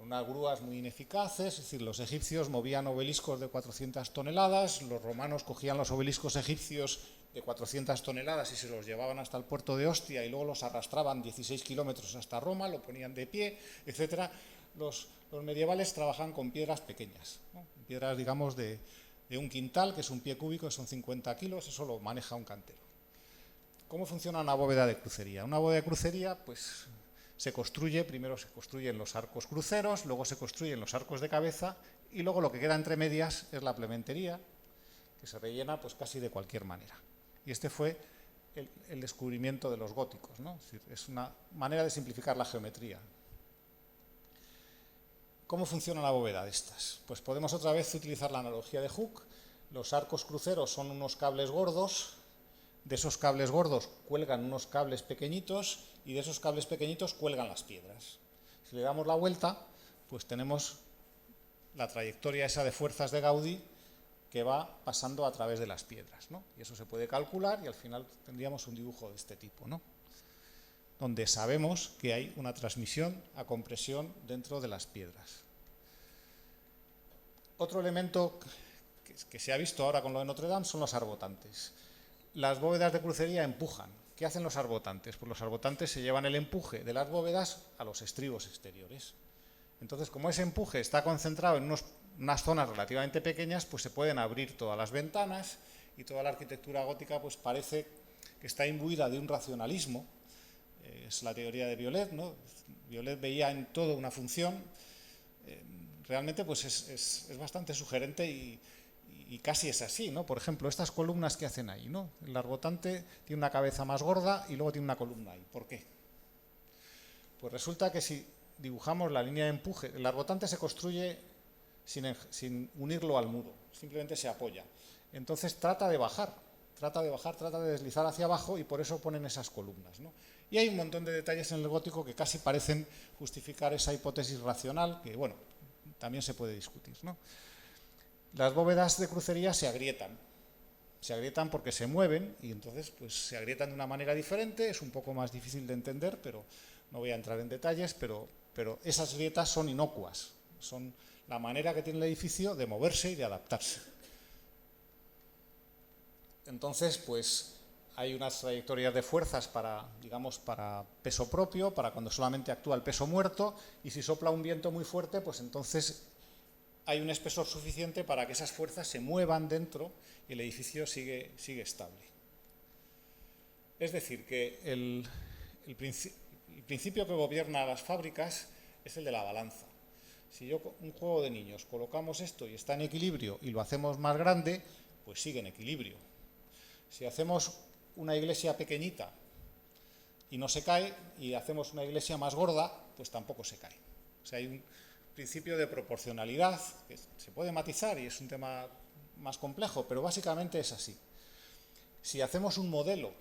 unas grúas muy ineficaces. Es decir, los egipcios movían obeliscos de 400 toneladas, los romanos cogían los obeliscos egipcios de 400 toneladas y se los llevaban hasta el puerto de Ostia, y luego los arrastraban 16 kilómetros hasta Roma, lo ponían de pie, etcétera. Los medievales trabajan con piedras pequeñas, ¿no? Piedras, digamos, de un quintal, que es un pie cúbico, que son 50 kilos, eso lo maneja un cantero. ¿Cómo funciona una bóveda de crucería? Una bóveda de crucería, pues, primero se construyen los arcos cruceros, luego se construyen los arcos de cabeza, y luego lo que queda entre medias es la plementería, que se rellena pues casi de cualquier manera. Y este fue el descubrimiento de los góticos, ¿no? Es decir, es una manera de simplificar la geometría. ¿Cómo funciona la bóveda de estas? Pues podemos otra vez utilizar la analogía de Hooke. Los arcos cruceros son unos cables gordos, de esos cables gordos cuelgan unos cables pequeñitos, y de esos cables pequeñitos cuelgan las piedras. Si le damos la vuelta, pues tenemos la trayectoria esa de fuerzas de Gaudí que va pasando a través de las piedras, ¿no? Y eso se puede calcular, y al final tendríamos un dibujo de este tipo, ¿no? Donde sabemos que hay una transmisión a compresión dentro de las piedras. Otro elemento que se ha visto ahora con lo de Notre Dame son los arbotantes. Las bóvedas de crucería empujan. ¿Qué hacen los arbotantes? Pues los arbotantes se llevan el empuje de las bóvedas a los estribos exteriores. Entonces, como ese empuje está concentrado en unas zonas relativamente pequeñas, pues se pueden abrir todas las ventanas, y toda la arquitectura gótica pues parece que está imbuida de un racionalismo. Es la teoría de Viollet, ¿no? Viollet veía en todo una función. Realmente pues es bastante sugerente, y casi es así, ¿no? Por ejemplo, estas columnas que hacen ahí, ¿no? El arbotante tiene una cabeza más gorda y luego tiene una columna ahí. ¿Por qué? Pues resulta que si dibujamos la línea de empuje, el arbotante se construye sin unirlo al muro, simplemente se apoya. Entonces trata de bajar, trata de deslizar hacia abajo, y por eso ponen esas columnas, ¿no? Y hay un montón de detalles en el gótico que casi parecen justificar esa hipótesis racional, que, bueno, también se puede discutir, ¿no? Las bóvedas de crucería se agrietan porque se mueven, y entonces pues se agrietan de una manera diferente. Es un poco más difícil de entender, pero no voy a entrar en detalles, pero esas grietas son inocuas, son la manera que tiene el edificio de moverse y de adaptarse. Entonces, pues hay unas trayectorias de fuerzas para peso propio, para cuando solamente actúa el peso muerto, y si sopla un viento muy fuerte, pues entonces hay un espesor suficiente para que esas fuerzas se muevan dentro y el edificio sigue estable. Es decir, que el principio que gobierna las fábricas es el de la balanza. Si un juego de niños, colocamos esto y está en equilibrio, y lo hacemos más grande, pues sigue en equilibrio. Si hacemos una iglesia pequeñita y no se cae, y hacemos una iglesia más gorda, pues tampoco se cae. O sea, hay un principio de proporcionalidad que se puede matizar, y es un tema más complejo, pero básicamente es así. Si hacemos un modelo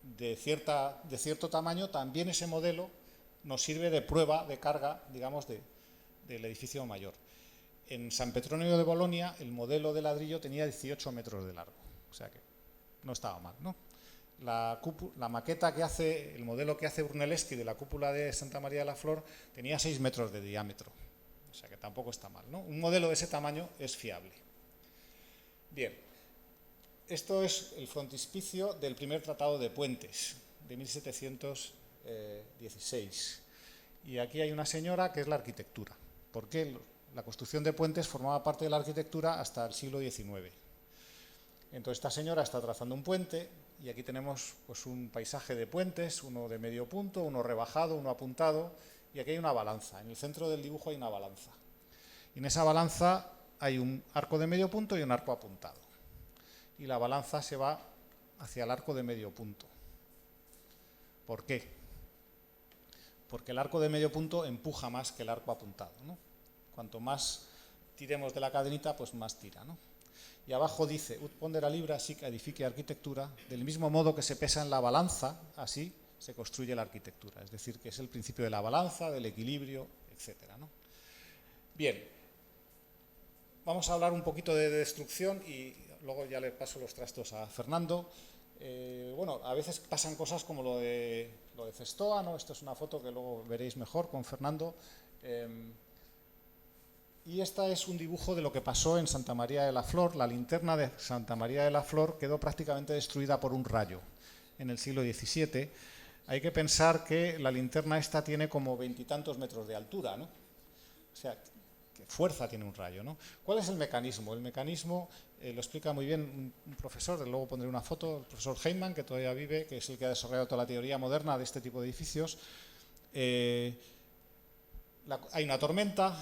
de cierto tamaño, también ese modelo nos sirve de prueba de carga, digamos, del edificio mayor. En San Petronio de Bolonia el modelo de ladrillo tenía 18 metros de largo, o sea que no estaba mal, ¿no? La maqueta el modelo que hace Brunelleschi de la cúpula de Santa María de la Flor tenía 6 metros de diámetro, o sea que tampoco está mal, ¿no? Un modelo de ese tamaño es fiable. Bien, esto es el frontispicio del primer tratado de puentes de 1716, y aquí hay una señora que es la arquitectura, porque la construcción de puentes formaba parte de la arquitectura hasta el siglo XIX. Entonces esta señora está trazando un puente, y aquí tenemos pues un paisaje de puentes, uno de medio punto, uno rebajado, uno apuntado, y aquí hay una balanza. En el centro del dibujo hay una balanza, y en esa balanza hay un arco de medio punto y un arco apuntado. y la balanza se va hacia el arco de medio punto. ¿Por qué? Porque el arco de medio punto empuja más que el arco apuntado, ¿no? Cuanto más tiremos de la cadenita, pues más tira, ¿no? Y abajo dice, ut pondera libra sic edifici arquitectura, del mismo modo que se pesa en la balanza, así se construye la arquitectura. Es decir, que es el principio de la balanza, del equilibrio, etcétera, ¿no? Bien, vamos a hablar un poquito de destrucción y luego ya le paso los trastos a Fernando. Bueno, a veces pasan cosas como lo de Cestoa, ¿no? Esto es una foto que luego veréis mejor con Fernando. Y esta es un dibujo de lo que pasó en Santa María de la Flor. La linterna de Santa María de la Flor quedó prácticamente destruida por un rayo en el siglo XVII. Hay que pensar que la linterna esta tiene como 20 y tantos metros de altura, ¿no? O sea, qué fuerza tiene un rayo, ¿no? ¿Cuál es el mecanismo? El mecanismo lo explica muy bien un profesor, luego pondré una foto, el profesor Heyman, que todavía vive, que es el que ha desarrollado toda la teoría moderna de este tipo de edificios. Hay una tormenta,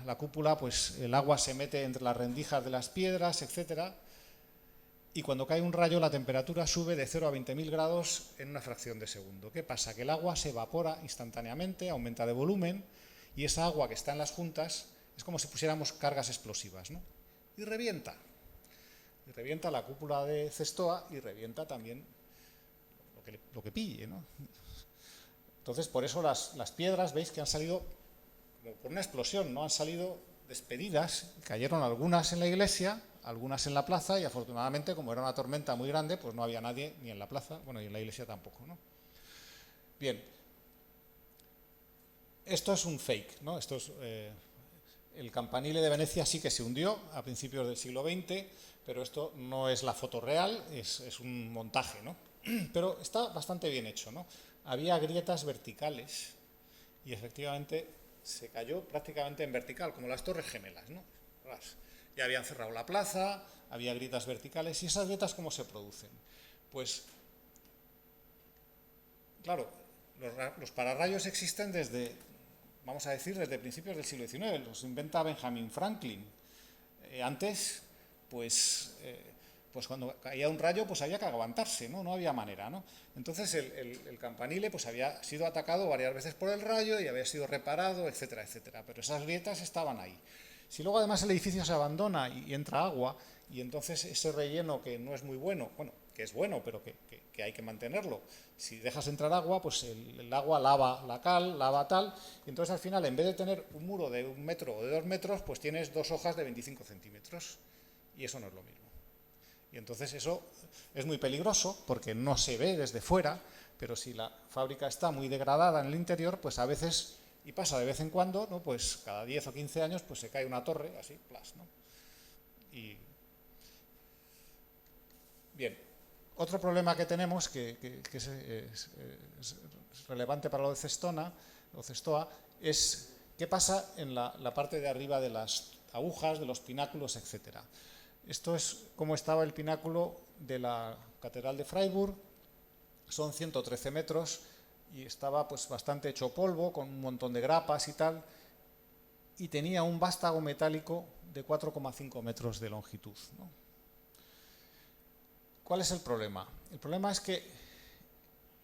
la cúpula, pues el agua se mete entre las rendijas de las piedras, etcétera, y cuando cae un rayo la temperatura sube de 0 a 20.000 grados en una fracción de segundo. ¿Qué pasa? Que el agua se evapora instantáneamente, aumenta de volumen, y esa agua que está en las juntas es como si pusiéramos cargas explosivas, ¿no? Y revienta. Y revienta la cúpula de Cestoa y revienta también lo que pille, ¿no? Entonces, por eso las piedras, veis que han salido como por una explosión, ¿no? Han salido despedidas, cayeron algunas en la iglesia, algunas en la plaza, y afortunadamente, como era una tormenta muy grande, pues no había nadie ni en la plaza, bueno, y en la iglesia tampoco, ¿no? Bien, esto es un fake, ¿no? Esto es, el campanile de Venecia sí que se hundió a principios del siglo XX, pero esto no es la foto real, es un montaje, ¿no? Pero está bastante bien hecho, ¿no? Había grietas verticales y efectivamente se cayó prácticamente en vertical, como las Torres Gemelas, ¿no? Ya habían cerrado la plaza, había grietas verticales. ¿Y esas grietas cómo se producen? Pues, claro, los pararrayos existen desde, vamos a decir, desde principios del siglo XIX. Los inventa Benjamin Franklin. Antes, pues cuando caía un rayo, pues había que aguantarse, ¿no? No había manera, ¿no? Entonces el campanile pues había sido atacado varias veces por el rayo y había sido reparado, etcétera, etcétera. Pero esas grietas estaban ahí. Si luego además el edificio se abandona y entra agua, y entonces ese relleno que no es muy bueno, bueno, que es bueno, pero que hay que mantenerlo, si dejas entrar agua, pues el agua lava la cal, lava tal, y entonces al final, en vez de tener un muro de 1 metro o de 2 metros, pues tienes 2 hojas de 25 centímetros, y eso no es lo mismo. Y entonces eso es muy peligroso, porque no se ve desde fuera, pero si la fábrica está muy degradada en el interior, pues a veces, y pasa de vez en cuando, ¿no? Pues cada 10 o 15 años pues se cae una torre, así, plas, ¿no? Y bien, otro problema que tenemos, que es relevante para lo de Cestoa, es qué pasa en la parte de arriba de las agujas, de los pináculos, etcétera. Esto es cómo estaba el pináculo de la Catedral de Freiburg, son 113 metros, y estaba pues bastante hecho polvo, con un montón de grapas y tal, y tenía un vástago metálico de 4,5 metros de longitud, ¿no? ¿Cuál es el problema? El problema es que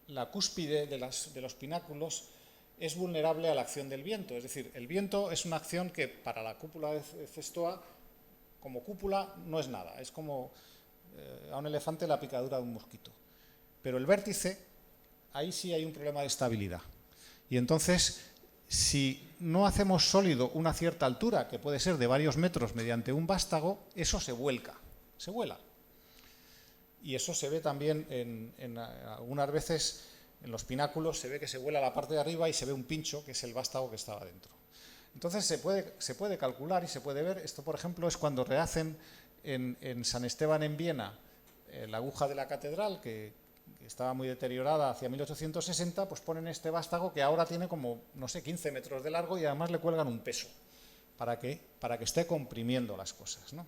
la cúspide de los pináculos es vulnerable a la acción del viento, es decir, el viento es una acción que para la cúpula de Cestoa, como cúpula, no es nada, es como a un elefante la picadura de un mosquito. Pero el vértice, ahí sí hay un problema de estabilidad. Y entonces, si no hacemos sólido una cierta altura, que puede ser de varios metros mediante un vástago, eso se vuelca, se vuela. Y eso se ve también en algunas veces en los pináculos, se ve que se vuela la parte de arriba y se ve un pincho, que es el vástago que estaba dentro. Entonces se puede calcular y se puede ver. Esto, por ejemplo, es cuando rehacen en San Esteban en Viena la aguja de la catedral, que estaba muy deteriorada hacia 1860, pues ponen este vástago que ahora tiene como, no sé, 15 metros de largo y además le cuelgan un peso para que esté comprimiendo las cosas, ¿no?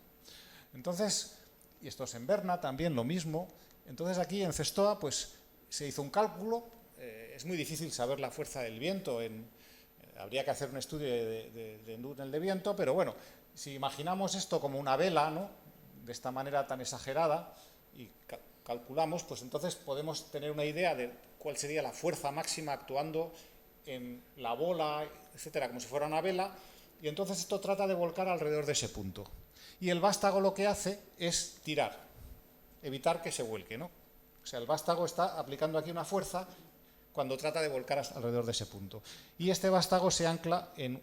Entonces, y esto es en Berna también lo mismo. Entonces aquí en Cestoa pues se hizo un cálculo, es muy difícil saber la fuerza del viento, habría que hacer un estudio de túnel de viento, pero bueno, si imaginamos esto como una vela, ¿no? de esta manera tan exagerada y calculamos, pues entonces podemos tener una idea de cuál sería la fuerza máxima actuando en la bola, etcétera, como si fuera una vela, y entonces esto trata de volcar alrededor de ese punto. Y el vástago lo que hace es tirar, evitar que se vuelque, ¿no? O sea, el vástago está aplicando aquí una fuerza cuando trata de volcar alrededor de ese punto. Y este vástago se ancla en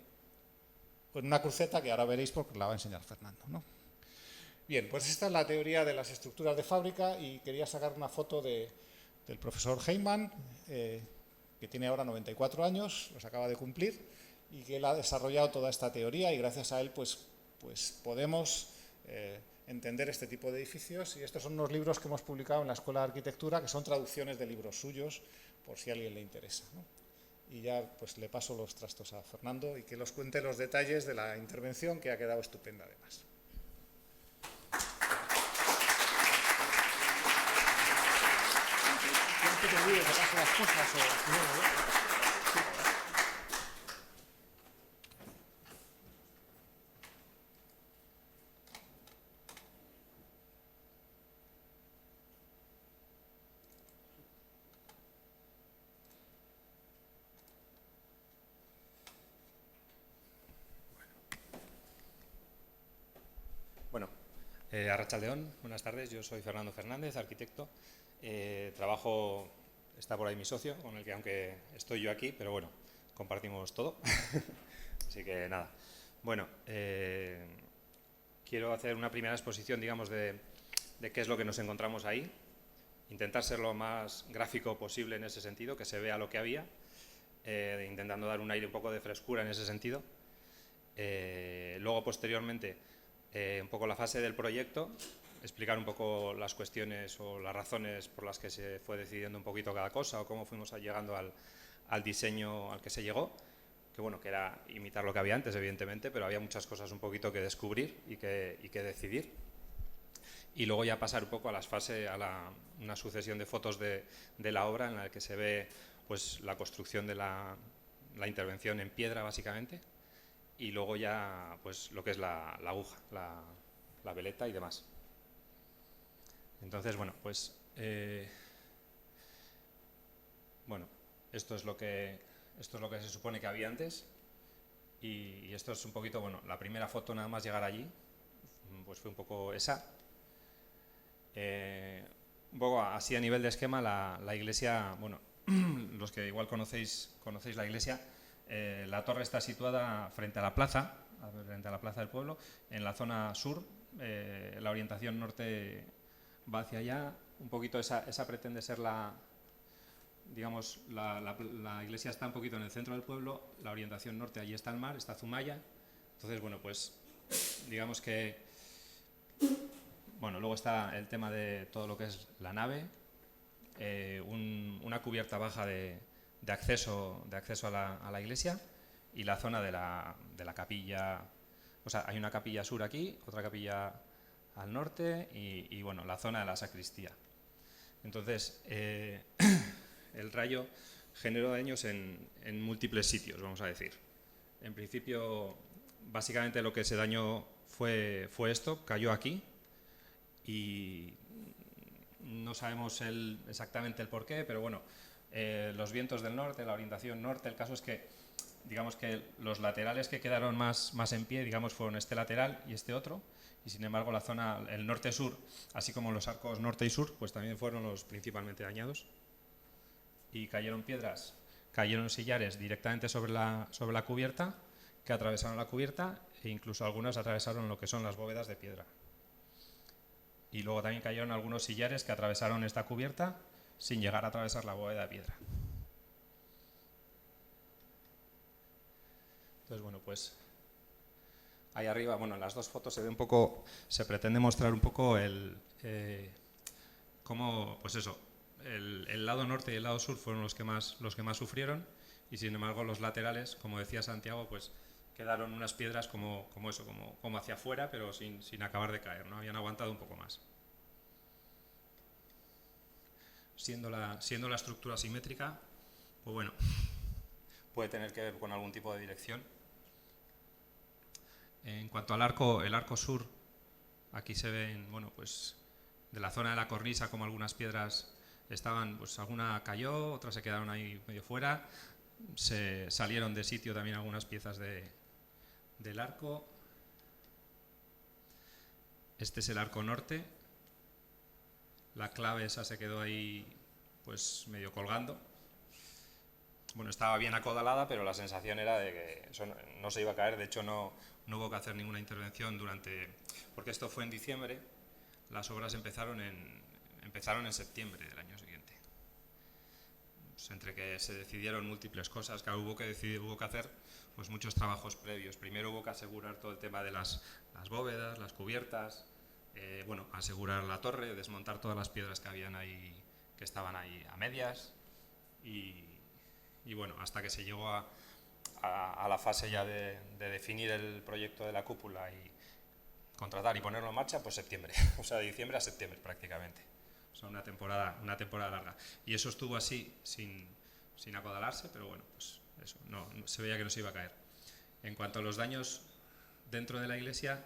una cruceta que ahora veréis porque la va a enseñar Fernando, ¿no? Bien, pues esta es la teoría de las estructuras de fábrica y quería sacar una foto del profesor Heyman, que tiene ahora 94 años, los acaba de cumplir, y que él ha desarrollado toda esta teoría y gracias a él pues podemos entender este tipo de edificios. Y estos son unos libros que hemos publicado en la Escuela de Arquitectura, que son traducciones de libros suyos, por si a alguien le interesa, ¿no? Y ya pues le paso los trastos a Fernando y que los cuente los detalles de la intervención, que ha quedado estupenda además. No te olvides de pasar las cosas o... Bueno, arratsaldeon, buenas tardes, yo soy Fernando Fernández, arquitecto. Trabajo, está por ahí mi socio, con el que aunque estoy yo aquí, pero bueno, compartimos todo. Así que nada. Bueno, quiero hacer una primera exposición, digamos, de qué es lo que nos encontramos ahí. Intentar ser lo más gráfico posible en ese sentido, que se vea lo que había, intentando dar un aire un poco de frescura en ese sentido. Luego, posteriormente, un poco la fase del proyecto, explicar un poco las cuestiones o las razones por las que se fue decidiendo un poquito cada cosa o cómo fuimos llegando al diseño al que se llegó, que bueno, que era imitar lo que había antes, evidentemente, pero había muchas cosas un poquito que descubrir y que decidir. Y luego ya pasar un poco a las fases, una sucesión de fotos de la obra en la que se ve pues la construcción de la intervención en piedra, básicamente, y luego ya pues lo que es la aguja, la veleta y demás. Entonces, bueno, pues bueno, esto es lo que se supone que había antes, y esto es un poquito, bueno, la primera foto nada más llegar allí, pues fue un poco esa. Un poco así a nivel de esquema, la iglesia, bueno, los que igual conocéis la iglesia, la torre está situada frente a la plaza del pueblo, en la zona sur. La orientación norte va hacia allá, un poquito esa pretende ser digamos, la iglesia está un poquito en el centro del pueblo, la orientación norte, allí está el mar, está Zumaya. Entonces, bueno, pues digamos que, bueno, luego está el tema de todo lo que es la nave, una cubierta baja de acceso a la iglesia, y la zona de la capilla. O sea, hay una capilla sur aquí, otra capilla al norte y bueno, la zona de la sacristía. Entonces, el rayo generó daños en múltiples sitios, vamos a decir. En principio, básicamente lo que se dañó fue esto, cayó aquí, y no sabemos exactamente el porqué, pero bueno, los vientos del norte, la orientación norte, el caso es que, digamos que los laterales que quedaron más en pie, digamos, fueron este lateral y este otro, y sin embargo la zona, el norte-sur, así como los arcos norte y sur, pues también fueron los principalmente dañados. Y cayeron piedras, cayeron sillares directamente sobre la cubierta, que atravesaron la cubierta, e incluso algunas atravesaron lo que son las bóvedas de piedra. Y luego también cayeron algunos sillares que atravesaron esta cubierta sin llegar a atravesar la bóveda de piedra. Entonces, bueno, pues ahí arriba, bueno, en las dos fotos se ve un poco, se pretende mostrar un poco cómo, pues eso, el lado norte y el lado sur fueron los que más sufrieron, y sin embargo los laterales, como decía Santiago, pues quedaron unas piedras como hacia afuera, pero sin acabar de caer, ¿no? Habían aguantado un poco más. Siendo la estructura simétrica, pues bueno, puede tener que ver con algún tipo de dirección. En cuanto al arco, el arco sur, Aquí se ven, bueno, pues de la zona de la cornisa como algunas piedras estaban, pues alguna cayó, otras se quedaron ahí medio fuera. Se salieron de sitio también algunas piezas del arco. Este es el arco norte. La clave esa se quedó ahí pues medio colgando. Bueno, estaba bien acodalada, pero la sensación era de que eso no se iba a caer. De hecho, no hubo que hacer ninguna intervención porque esto fue en diciembre. Las obras empezaron en septiembre del año siguiente. Pues entre que se decidieron múltiples cosas, que hubo que hacer pues muchos trabajos previos. Primero hubo que asegurar todo el tema de las bóvedas, las cubiertas, bueno, asegurar la torre, desmontar todas las piedras que habían ahí, que estaban ahí a medias, y bueno, hasta que se llegó a la fase ya de definir el proyecto de la cúpula y contratar y ponerlo en marcha, pues septiembre, o sea, de diciembre a septiembre prácticamente. O sea, una temporada larga. Y eso estuvo así, sin acodalarse, pero bueno, pues eso, se veía que no se iba a caer. En cuanto a los daños dentro de la iglesia,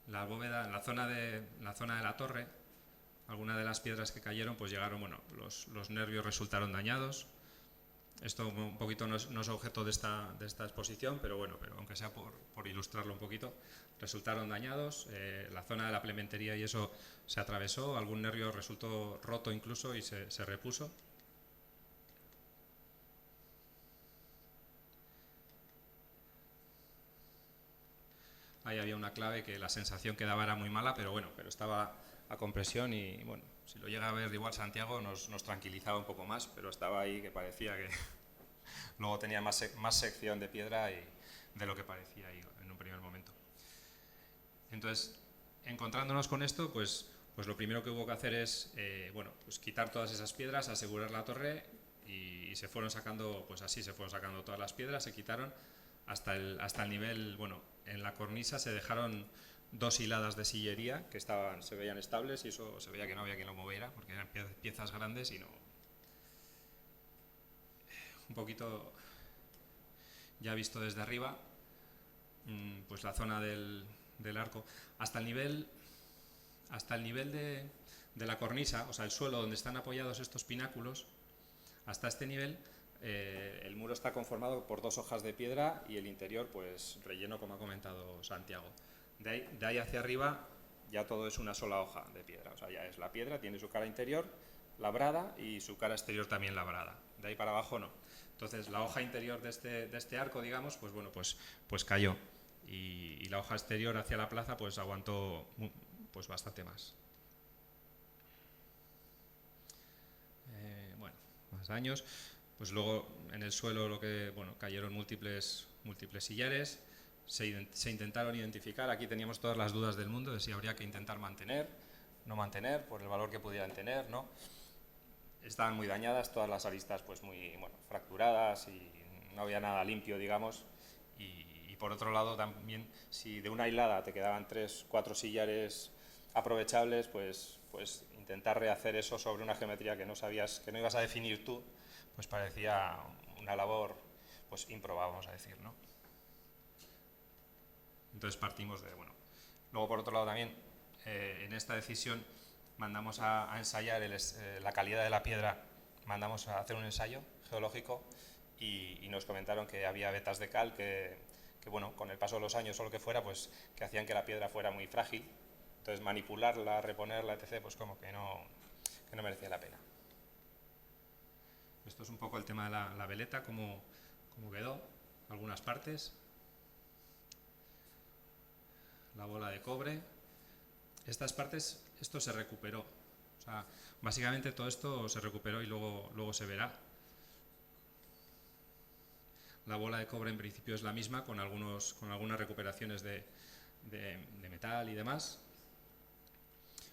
la bóveda, en la zona de la torre, algunas de las piedras que cayeron, pues llegaron, bueno, los nervios resultaron dañados. Esto un poquito no es objeto de esta exposición, pero bueno, aunque sea por ilustrarlo un poquito, resultaron dañados. La zona de la plementería y eso se atravesó, algún nervio resultó roto incluso y se repuso. Ahí había una clave que la sensación que daba era muy mala, pero bueno, estaba a compresión y bueno, si lo llega a ver igual Santiago nos tranquilizaba un poco más, pero estaba ahí que parecía que luego tenía más sección de piedra y de lo que parecía ahí en un primer momento. Entonces, encontrándonos con esto, pues lo primero que hubo que hacer es bueno, pues quitar todas esas piedras, asegurar la torre y se fueron sacando, pues así se fueron sacando todas las piedras, se quitaron hasta el nivel, bueno, en la cornisa se dejaron 2 hiladas de sillería que se veían estables y eso se veía que no había quien lo moviera porque eran piezas grandes y no. Un poquito ya visto desde arriba, pues la zona del arco hasta el nivel de la cornisa, o sea, el suelo donde están apoyados estos pináculos, hasta este nivel el muro está conformado por 2 hojas de piedra y el interior pues relleno, como ha comentado Santiago. De ahí hacia arriba ya todo es una sola hoja de piedra, o sea, ya es la piedra, tiene su cara interior labrada y su cara exterior también labrada. De ahí para abajo no. Entonces la hoja interior de este arco, digamos, pues bueno, pues cayó y la hoja exterior hacia la plaza pues aguantó pues bastante más. Bueno, más daños. Pues luego en el suelo cayeron múltiples sillares, se intentaron identificar, aquí teníamos todas las dudas del mundo de si habría que intentar mantener, no mantener, por el valor que pudieran tener, ¿no? Estaban muy dañadas, todas las aristas pues muy fracturadas y no había nada limpio, digamos, y por otro lado también si de una hilada te quedaban 3-4 sillares aprovechables, pues intentar rehacer eso sobre una geometría que no sabías, que no ibas a definir tú, pues parecía una labor pues ímproba, vamos a decir, ¿no? Entonces partimos de, bueno. Luego por otro lado también, en esta decisión mandamos a ensayar la calidad de la piedra, mandamos a hacer un ensayo geológico y nos comentaron que había vetas de cal que bueno, con el paso de los años o lo que fuera, pues que hacían que la piedra fuera muy frágil. Entonces manipularla, reponerla, etc., pues como que no merecía la pena. Esto es un poco el tema de la veleta, cómo quedó, algunas partes. La bola de cobre. Estas partes, esto se recuperó. O sea, básicamente todo esto se recuperó y luego se verá. La bola de cobre en principio es la misma, con algunas recuperaciones de metal y demás.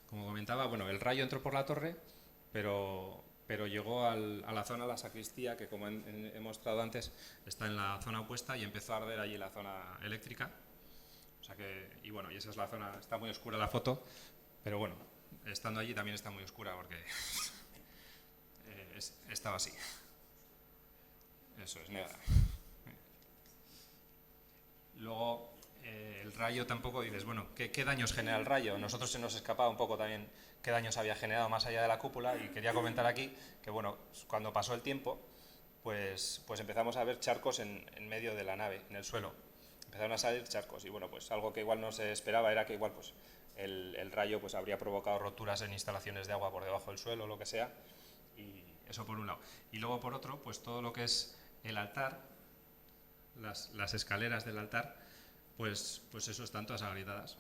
Como comentaba, bueno, el rayo entró por la torre, pero llegó a la zona de la sacristía, que como he mostrado antes, está en la zona opuesta y empezó a arder allí la zona eléctrica. O sea que, y bueno, y esa es la zona, está muy oscura la foto, pero bueno, estando allí también está muy oscura porque estaba así. Eso es negra. Luego, rayo tampoco dices, bueno, ¿qué daños genera el rayo? Nosotros se nos escapaba un poco también qué daños había generado más allá de la cúpula, y quería comentar aquí que, bueno, cuando pasó el tiempo, pues empezamos a ver charcos en medio de la nave, en el suelo. Empezaron a salir charcos, y bueno, pues algo que igual no se esperaba era que igual pues el rayo pues habría provocado roturas en instalaciones de agua por debajo del suelo o lo que sea, y eso por un lado. Y luego por otro, pues todo lo que es el altar, las escaleras del altar, pues eso están todas agrietadas.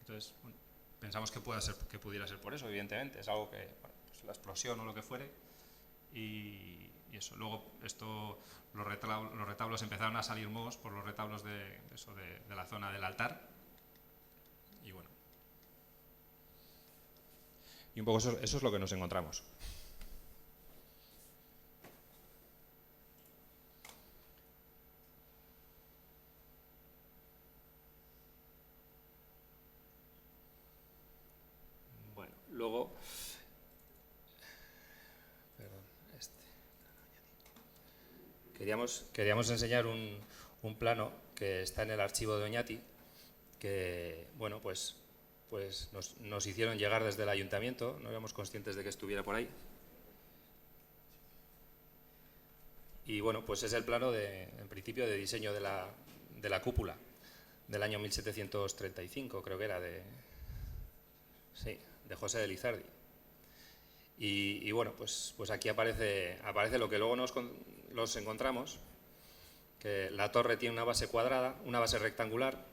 Entonces, bueno, pensamos que pudiera ser por eso, evidentemente. Es algo que, bueno, pues la explosión o lo que fuere, y eso. Luego los retablos empezaron a salir mohos por los retablos de la zona del altar, y bueno. Y un poco eso es lo que nos encontramos. Bueno, luego... Perdón, Queríamos enseñar un plano que está en el archivo de Oñati, que, bueno, pues nos hicieron llegar desde el ayuntamiento, no éramos conscientes de que estuviera por ahí. Y bueno, pues es el plano en principio de diseño de la cúpula del año 1735, creo que era, de José de Lizardi. Y bueno, pues aquí aparece lo que luego nos encontramos, que la torre tiene una base cuadrada, una base rectangular,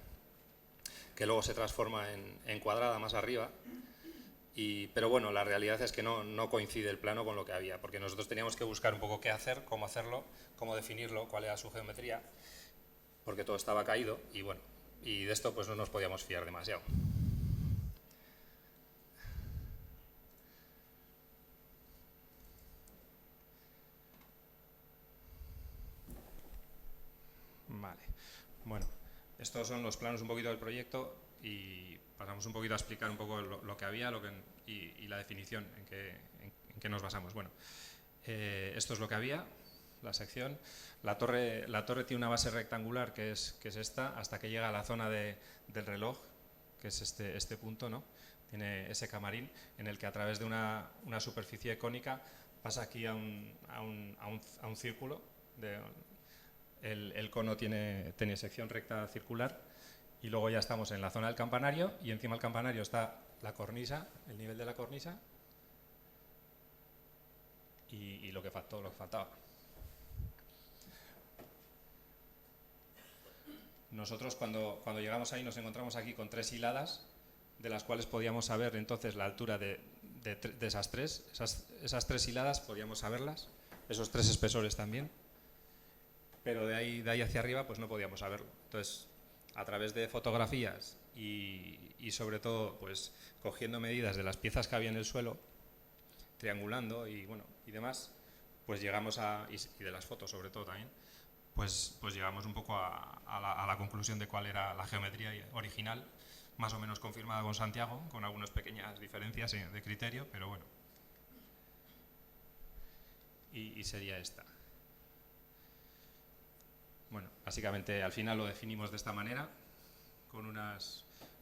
que luego se transforma en cuadrada más arriba, pero bueno, la realidad es que no coincide el plano con lo que había, porque nosotros teníamos que buscar un poco qué hacer, cómo hacerlo, cómo definirlo, cuál era su geometría, porque todo estaba caído, y bueno, y de esto pues no nos podíamos fiar demasiado. Vale, bueno, estos son los planos un poquito del proyecto, y pasamos un poquito a explicar un poco lo que había y la definición en que nos basamos. Bueno, esto es lo que había, la sección. La torre tiene una base rectangular que es esta, hasta que llega a la zona del reloj, que es este punto, ¿no? Tiene ese camarín en el que, a través de una superficie cónica, pasa aquí a un círculo. El cono tiene sección recta circular, y luego ya estamos en la zona del campanario, y encima del campanario está la cornisa, el nivel de la cornisa, y lo que faltaba. Nosotros cuando llegamos ahí nos encontramos aquí con 3 hiladas, de las cuales podíamos saber entonces la altura de esas tres. Esas 3 hiladas podíamos saberlas, esos 3 espesores también, pero de ahí hacia arriba pues no podíamos saberlo. Entonces, a través de fotografías y sobre todo pues cogiendo medidas de las piezas que había en el suelo, triangulando y demás, pues llegamos y de las fotos sobre todo también, pues llegamos un poco a la conclusión de cuál era la geometría original, más o menos confirmada con Santiago, con algunas pequeñas diferencias de criterio, pero bueno. Y sería esta. Bueno, básicamente al final lo definimos de esta manera, con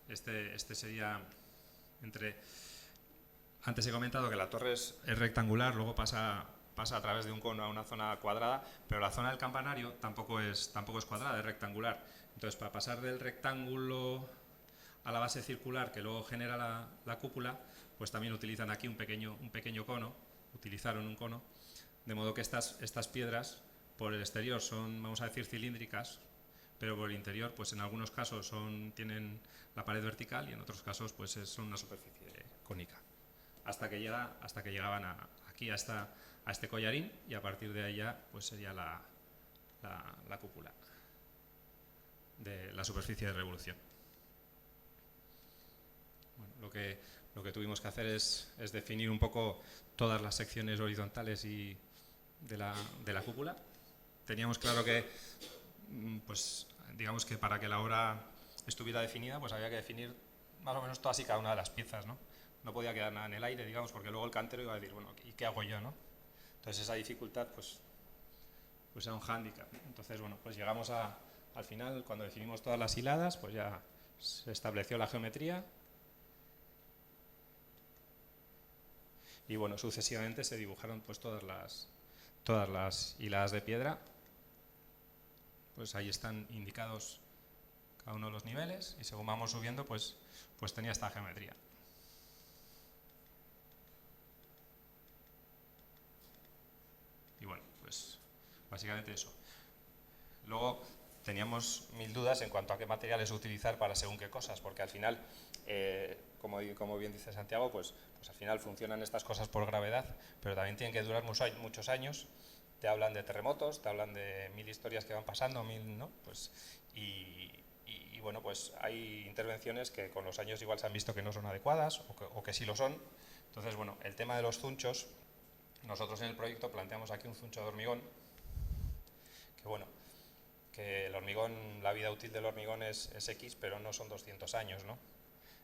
este sería Antes he comentado que la torre es rectangular, luego pasa a través de un cono a una zona cuadrada, pero la zona del campanario tampoco es cuadrada, es rectangular. Entonces, para pasar del rectángulo a la base circular que luego genera la cúpula, pues también utilizan aquí un pequeño cono, utilizaron un cono, de modo que estas piedras por el exterior son, vamos a decir, cilíndricas, pero por el interior, pues en algunos casos tienen la pared vertical, y en otros casos pues son una superficie cónica, hasta que llegaban aquí a este collarín, y a partir de ahí ya pues sería la cúpula de la superficie de revolución. Bueno, lo que tuvimos que hacer es definir un poco todas las secciones horizontales y de la cúpula. Teníamos claro que, pues digamos que para que la obra estuviera definida, pues había que definir más o menos todas y cada una de las piezas, ¿no? No podía quedar nada en el aire, digamos, porque luego el cantero iba a decir, bueno, ¿y qué hago yo, no? Entonces esa dificultad, pues pues era un hándicap. Entonces, bueno, pues llegamos al final, cuando definimos todas las hiladas, pues ya se estableció la geometría y bueno, sucesivamente se dibujaron pues todas las hiladas de piedra. Pues ahí están indicados cada uno de los niveles y según vamos subiendo pues tenía esta geometría. Y bueno, pues básicamente eso. Luego teníamos mil dudas en cuanto a qué materiales utilizar para según qué cosas, porque al final, como bien dice Santiago, pues al final funcionan estas cosas por gravedad, pero también tienen que durar muchos años. Te hablan de terremotos, te hablan de mil historias que van pasando, ¿no? Pues, y bueno, pues hay intervenciones que con los años igual se han visto que no son adecuadas o que sí lo son. Entonces, bueno, el tema de los zunchos, nosotros en el proyecto planteamos aquí un zuncho de hormigón, que bueno, que el hormigón, la vida útil del hormigón es X, pero no son 200 años, ¿no?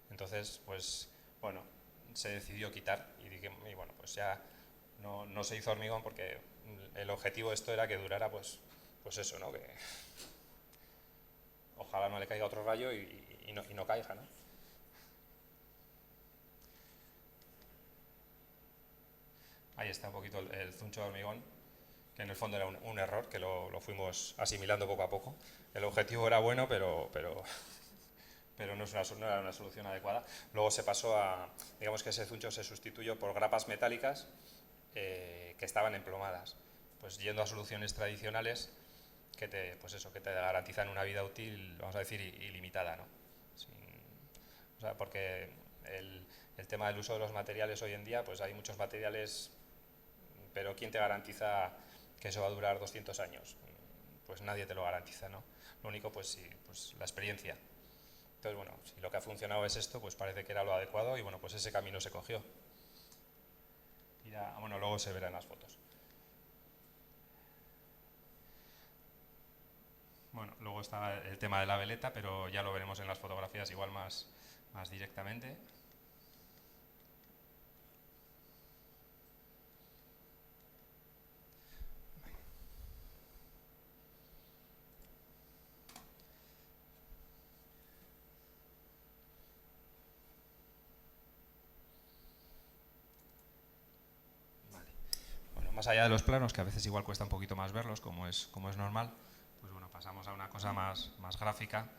Entonces, pues, bueno, se decidió quitar y bueno, pues ya no se hizo hormigón porque el objetivo de esto era que durara, pues eso, ¿no? Que ojalá no le caiga otro rayo y no caiga, ¿no? Ahí está un poquito el zuncho de hormigón, que en el fondo era un error, que lo fuimos asimilando poco a poco. El objetivo era bueno, pero no era una solución adecuada. Luego se pasó digamos que ese zuncho se sustituyó por grapas metálicas que estaban emplomadas. Pues yendo a soluciones tradicionales que te garantizan una vida útil, vamos a decir, ilimitada, ¿no? O sea, porque el tema del uso de los materiales hoy en día, pues hay muchos materiales, pero ¿quién te garantiza que eso va a durar 200 años? Pues nadie te lo garantiza, ¿no? Lo único, pues sí, pues la experiencia. Entonces, bueno, si lo que ha funcionado es esto, pues parece que era lo adecuado y bueno, pues ese camino se cogió. Y ya, bueno, luego se verá en las fotos. Bueno, luego está el tema de la veleta, pero ya lo veremos en las fotografías igual más directamente. Bueno, más allá de los planos, que a veces igual cuesta un poquito más verlos, como es normal, pues bueno, pasamos a una cosa más gráfica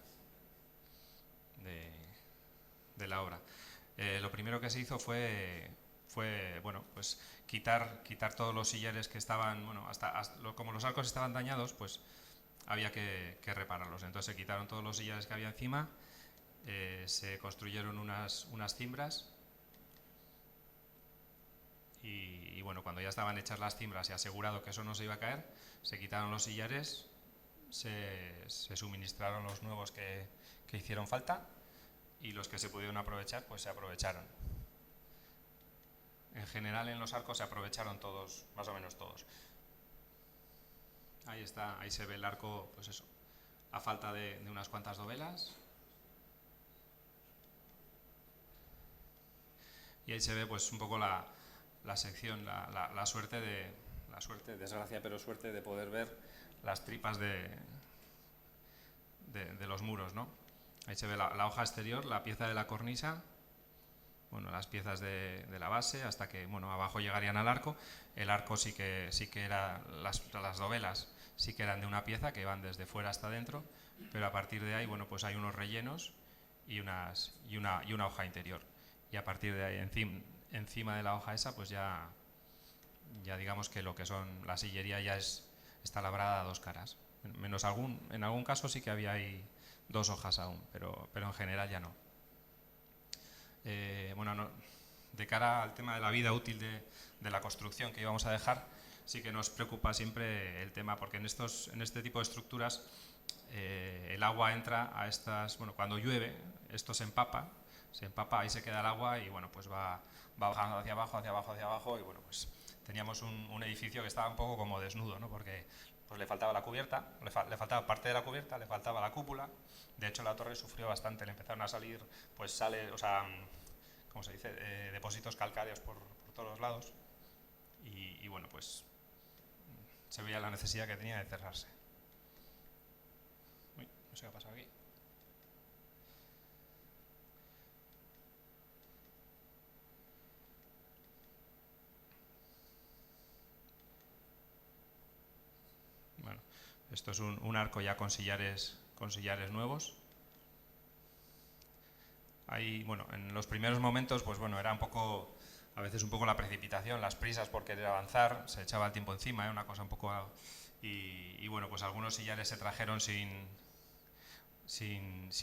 de la obra. Lo primero que se hizo fue bueno, pues quitar todos los sillares que estaban, bueno, como los arcos estaban dañados, pues había que repararlos. Entonces se quitaron todos los sillares que había encima, se construyeron unas cimbras y bueno, cuando ya estaban hechas las cimbras y asegurado que eso no se iba a caer, se quitaron los sillares, se suministraron los nuevos que hicieron falta y los que se pudieron aprovechar, pues se aprovecharon. En general en los arcos se aprovecharon todos, más o menos todos. Ahí está, ahí se ve el arco, pues eso, a falta de unas cuantas dovelas. Y ahí se ve pues un poco la sección, la suerte, desgracia pero suerte de poder ver las tripas de los muros, ¿no? Ahí se ve la hoja exterior, la pieza de la cornisa, bueno, las piezas de la base, hasta que, bueno, abajo llegarían al arco. El arco sí que era, las dovelas sí que eran de una pieza que van desde fuera hasta dentro, pero a partir de ahí, bueno, pues hay unos rellenos y una hoja interior. Y a partir de ahí, encima de la hoja esa, pues ya digamos que lo que son la sillería ya está labrada a dos caras. Menos en algún caso sí que había ahí dos hojas aún, pero en general ya no. Bueno, de cara al tema de la vida útil de la construcción que íbamos a dejar, sí que nos preocupa siempre el tema, porque en este tipo de estructuras el agua entra a estas, bueno, cuando llueve, esto se empapa, ahí se queda el agua y bueno, pues va bajando hacia abajo y bueno, pues teníamos un edificio que estaba un poco como desnudo, ¿no? Porque pues le faltaba la cubierta, le faltaba parte de la cubierta, le faltaba la cúpula. De hecho la torre sufrió bastante, le empezaron a salir, pues ¿cómo se dice? Depósitos calcáreos por todos los lados y bueno, pues se veía la necesidad que tenía de cerrarse. Uy, no sé qué ha pasado aquí. Bueno, esto es un arco ya con sillares nuevos. Ahí, bueno, en los primeros momentos, pues bueno, era a veces un poco la precipitación, las prisas por querer avanzar, se echaba el tiempo encima, una cosa un poco... Y bueno, pues algunos sillares se trajeron sin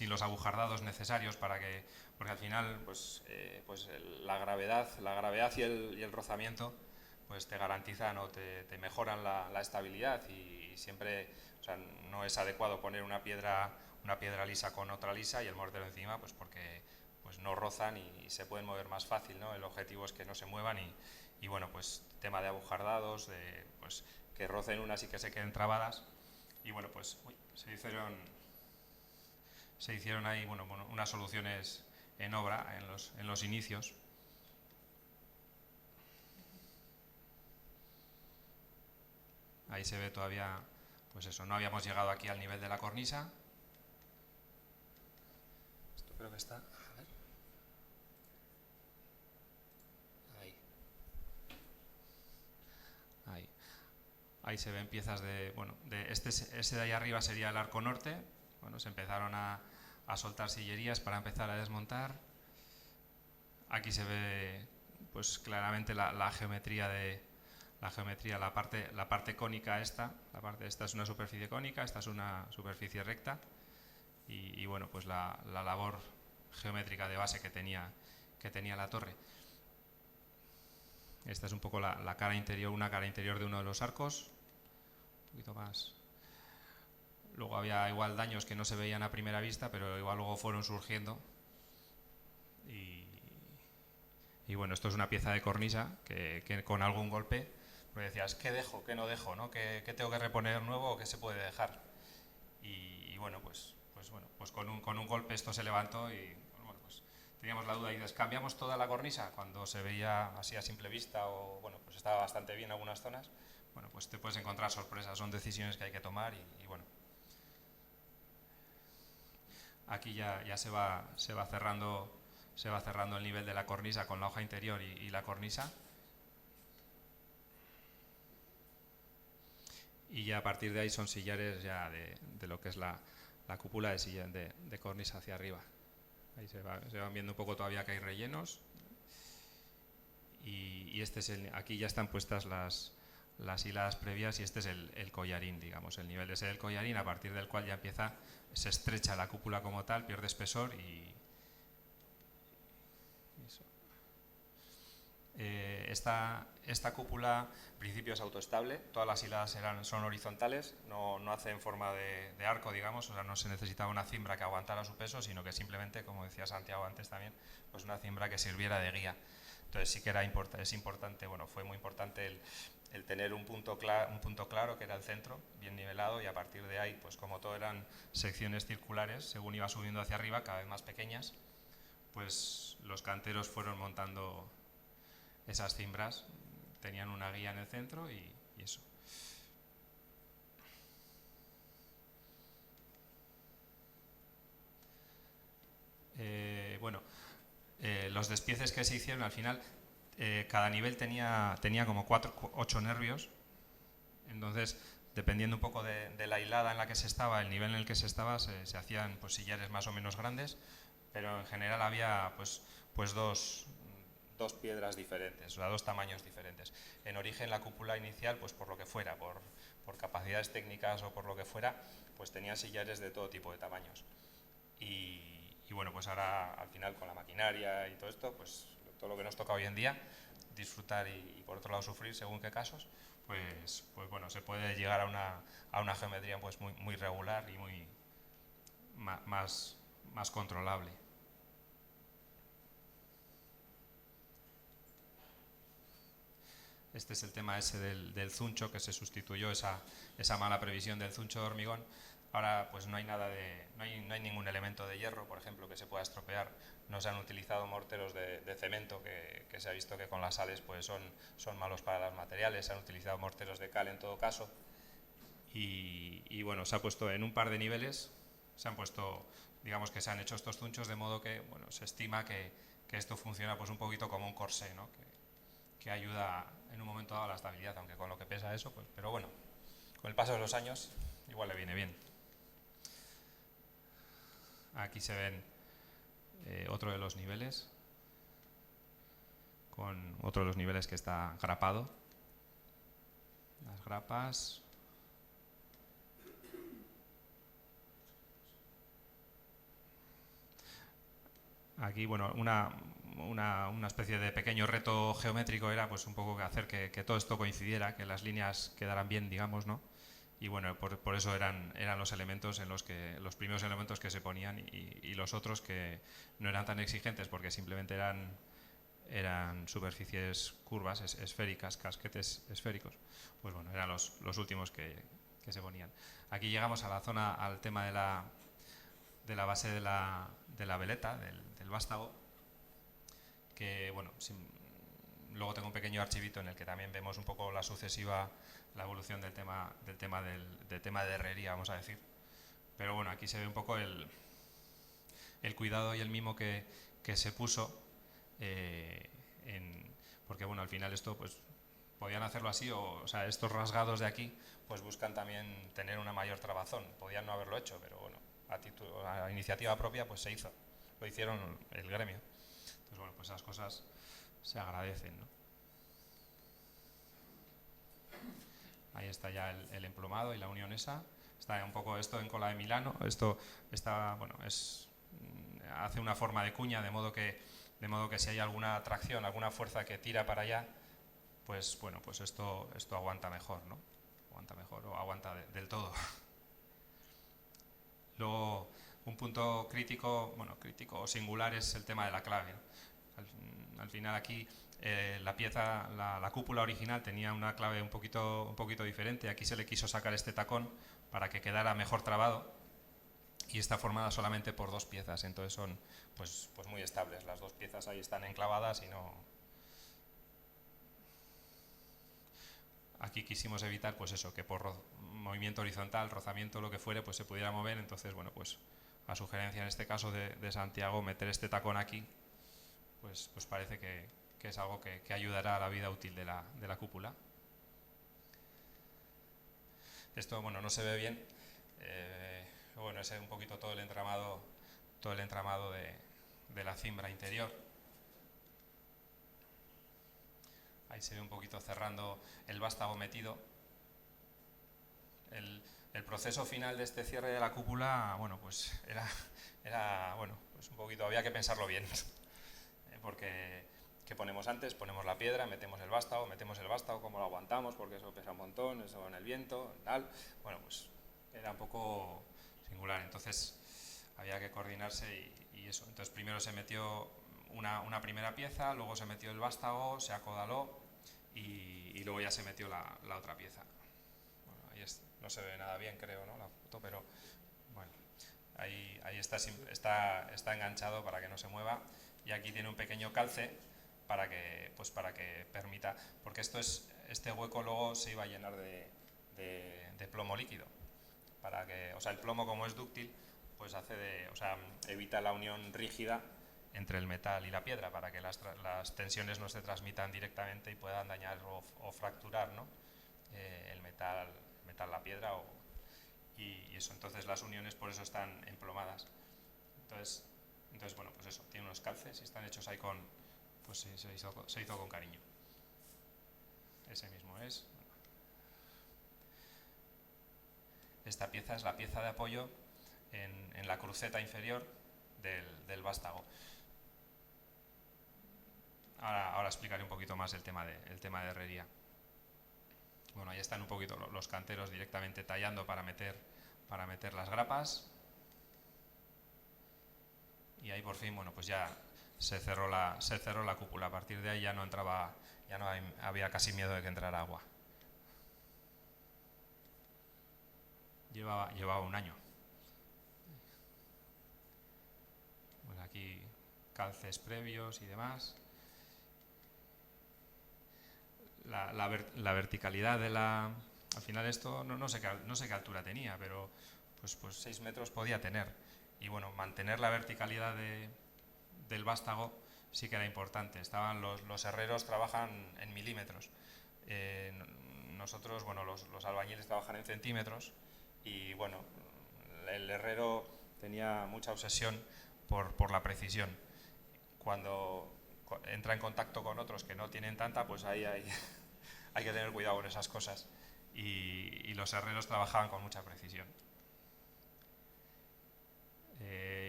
los abujardados necesarios porque al final, pues la gravedad y el rozamiento, pues te garantizan o te mejoran la estabilidad y siempre, o sea, no es adecuado poner una piedra lisa con otra lisa y el mortero encima, pues porque pues no rozan y se pueden mover más fácil, ¿no? El objetivo es que no se muevan y bueno, pues tema de abujardados, pues que rocen unas y que se queden trabadas y bueno, pues se hicieron ahí unas soluciones en obra en los inicios. Ahí se ve todavía, pues eso, no habíamos llegado aquí al nivel de la cornisa. Esto creo que está... A ver. Ahí se ven piezas ese de ahí arriba sería el arco norte. Bueno, se empezaron a soltar sillerías para empezar a desmontar. Aquí se ve pues claramente la geometría la parte cónica esta es una superficie cónica, esta es una superficie recta y bueno, pues la labor geométrica de base que tenía la torre. Esta es un poco la cara interior, una cara interior de uno de los arcos, un poquito más. Luego había igual daños que no se veían a primera vista, pero igual luego fueron surgiendo. Y bueno, esto es una pieza de cornisa que con algún golpe, pues decías, ¿qué dejo? ¿Qué no dejo? ¿No? ¿Qué tengo que reponer nuevo o qué se puede dejar? Y bueno, pues con un golpe esto se levantó y bueno, pues teníamos la duda y descambiamos toda la cornisa cuando se veía así a simple vista o bueno, pues estaba bastante bien en algunas zonas. Bueno, pues te puedes encontrar sorpresas, son decisiones que hay que tomar y bueno. Aquí ya se va cerrando el nivel de la cornisa con la hoja interior y la cornisa. Y ya a partir de ahí son sillares ya de lo que es la cúpula de cornisa hacia arriba. Ahí se van viendo un poco todavía que hay rellenos. Y este es aquí ya están puestas las hiladas previas y este es el collarín, digamos, el nivel ese del collarín, a partir del cual ya se estrecha la cúpula como tal, pierde espesor y eso. Esta cúpula en principio es autoestable, todas las hiladas son horizontales, no hacen forma de arco, digamos, o sea, no se necesitaba una cimbra que aguantara su peso, sino que simplemente, como decía Santiago antes también, pues una cimbra que sirviera de guía. Entonces sí que es importante, bueno, fue muy importante el tener un punto claro que era el centro, bien nivelado, y a partir de ahí, pues como todo eran secciones circulares, según iba subiendo hacia arriba, cada vez más pequeñas, pues los canteros fueron montando esas cimbras, tenían una guía en el centro y eso. Los despieces que se hicieron al final, cada nivel tenía como 8 nervios, entonces dependiendo un poco de la hilada en la que se estaba, el nivel en el que se estaba, se hacían pues, sillares más o menos grandes, pero en general había pues dos piedras diferentes, o sea, dos tamaños diferentes. En origen la cúpula inicial, pues por lo que fuera, por capacidades técnicas o por lo que fuera, pues tenía sillares de todo tipo de tamaños. Y bueno, pues ahora al final con la maquinaria y todo esto, pues todo lo que nos toca hoy en día, disfrutar y por otro lado sufrir según qué casos, pues bueno, se puede llegar a una geometría pues muy regular y muy más controlable. Este es el tema ese del zuncho, que se sustituyó esa mala previsión del zuncho de hormigón. Ahora pues no hay ningún elemento de hierro, por ejemplo, que se pueda estropear. No se han utilizado morteros de cemento, que se ha visto que con las sales pues son malos para los materiales. Se han utilizado morteros de cal en todo caso. Y bueno, se ha puesto en un par de niveles, se han puesto, digamos que se han hecho estos zunchos de modo que, bueno, se estima que esto funciona pues un poquito como un corsé, ¿no? Que ayuda en un momento dado a la estabilidad, aunque con lo que pesa eso, pues, pero bueno, con el paso de los años igual le viene bien. Aquí se ven otro de los niveles, con otro de los niveles que está grapado. Las grapas. Aquí, bueno, una especie de pequeño reto geométrico era pues un poco hacer que todo esto coincidiera, que las líneas quedaran bien, digamos, ¿no? Y bueno, por eso eran los elementos en los primeros elementos que se ponían y los otros que no eran tan exigentes porque simplemente eran superficies curvas, esféricas, casquetes esféricos, pues bueno, eran los últimos que se ponían. Aquí llegamos a la zona, al tema de la base de la veleta, del vástago, que bueno, luego tengo un pequeño archivito en el que también vemos un poco la evolución del tema de herrería, vamos a decir. Pero bueno, aquí se ve un poco el cuidado y el mimo que se puso, porque bueno, al final esto pues podían hacerlo así, o sea, estos rasgados de aquí pues buscan también tener una mayor trabazón. Podían no haberlo hecho, pero bueno, a iniciativa propia pues se hizo, lo hicieron el gremio. Entonces bueno, pues esas cosas se agradecen, ¿no? Ahí está ya el emplomado y la unión esa. Está un poco esto en cola de Milano. Esto está, bueno, hace una forma de cuña, de modo que si hay alguna tracción, alguna fuerza que tira para allá, pues bueno, pues esto aguanta mejor, ¿no? Aguanta mejor o aguanta del todo. Luego, un punto crítico o singular es el tema de la clave. Al final aquí la pieza, la cúpula original tenía una clave un poquito diferente. Aquí se le quiso sacar este tacón para que quedara mejor trabado y está formada solamente por dos piezas, entonces son pues muy estables. Las dos piezas ahí están enclavadas y no. Aquí quisimos evitar pues eso, que por movimiento horizontal, rozamiento, lo que fuere, pues se pudiera mover. Entonces bueno, pues a sugerencia en este caso de Santiago, meter este tacón aquí pues parece que es algo que ayudará a la vida útil de la cúpula. Esto bueno, no se ve bien, bueno, es un poquito todo el entramado de la cimbra interior. Ahí se ve un poquito cerrando el vástago metido. El proceso final de este cierre de la cúpula, bueno, pues era bueno, pues un poquito, había que pensarlo bien. Porque, ¿qué ponemos antes? Ponemos la piedra, metemos el vástago, cómo lo aguantamos, porque eso pesa un montón, eso en el viento, tal. Bueno, pues era un poco singular, entonces había que coordinarse y eso. Entonces primero se metió una primera pieza, luego se metió el vástago, se acodaló y luego ya se metió la otra pieza. Bueno, ahí no se ve nada bien, creo, ¿no? La foto, pero bueno, ahí está enganchado para que no se mueva. Y aquí tiene un pequeño calce para que permita, porque este hueco luego se iba a llenar de plomo líquido, o sea, el plomo, como es dúctil, pues evita la unión rígida entre el metal y la piedra, para que las tensiones no se transmitan directamente y puedan dañar o fracturar, ¿no? El metal, la piedra y eso. Entonces las uniones por eso están emplomadas. Entonces bueno, pues eso, tiene unos calces y están hechos ahí pues se hizo con cariño. Ese mismo es. Esta pieza es la pieza de apoyo en la cruceta inferior del vástago. Ahora explicaré un poquito más el tema de herrería. Bueno, ahí están un poquito los canteros directamente tallando para meter las grapas. Y ahí por fin, bueno, pues ya se cerró la cúpula. A partir de ahí ya no había casi miedo de que entrara agua. llevaba un año. Pues aquí calces previos y demás. La verticalidad de la... Al final esto no sé qué altura tenía, pero pues 6 metros podía tener. Y bueno, mantener la verticalidad del vástago sí que era importante. Los herreros trabajan en milímetros. Nosotros, bueno, los albañiles trabajan en centímetros y bueno, el herrero tenía mucha obsesión por la precisión. Cuando entra en contacto con otros que no tienen tanta, pues ahí hay que tener cuidado con esas cosas. Y los herreros trabajaban con mucha precisión.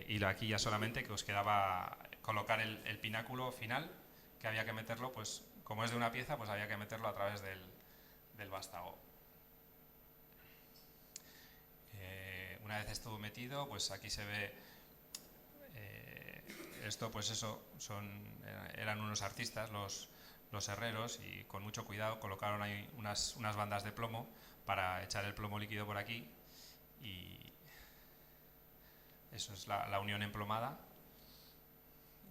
Y aquí ya solamente que os quedaba colocar el pináculo final, que había que meterlo, pues como es de una pieza, pues había que meterlo a través del vástago. Una vez estuvo metido, pues aquí se ve esto, pues eso, eran unos artistas los herreros, y con mucho cuidado colocaron ahí unas bandas de plomo para echar el plomo líquido por aquí, y eso es la unión emplomada,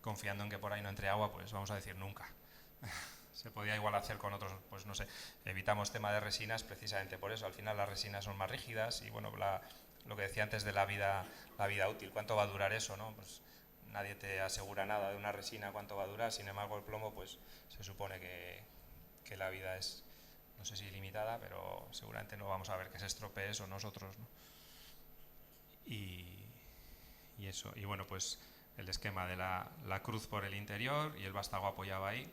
confiando en que por ahí no entre agua, pues vamos a decir nunca. Se podía igual hacer con otros, pues no sé, evitamos tema de resinas precisamente por eso. Al final las resinas son más rígidas y bueno, lo que decía antes de la vida útil, ¿cuánto va a durar eso, no? Pues nadie te asegura nada de una resina cuánto va a durar, sin embargo el plomo pues se supone que la vida es, no sé si ilimitada, pero seguramente no vamos a ver que se estropee eso nosotros, ¿no? Y eso, y bueno, pues el esquema de la cruz por el interior y el vástago apoyado ahí.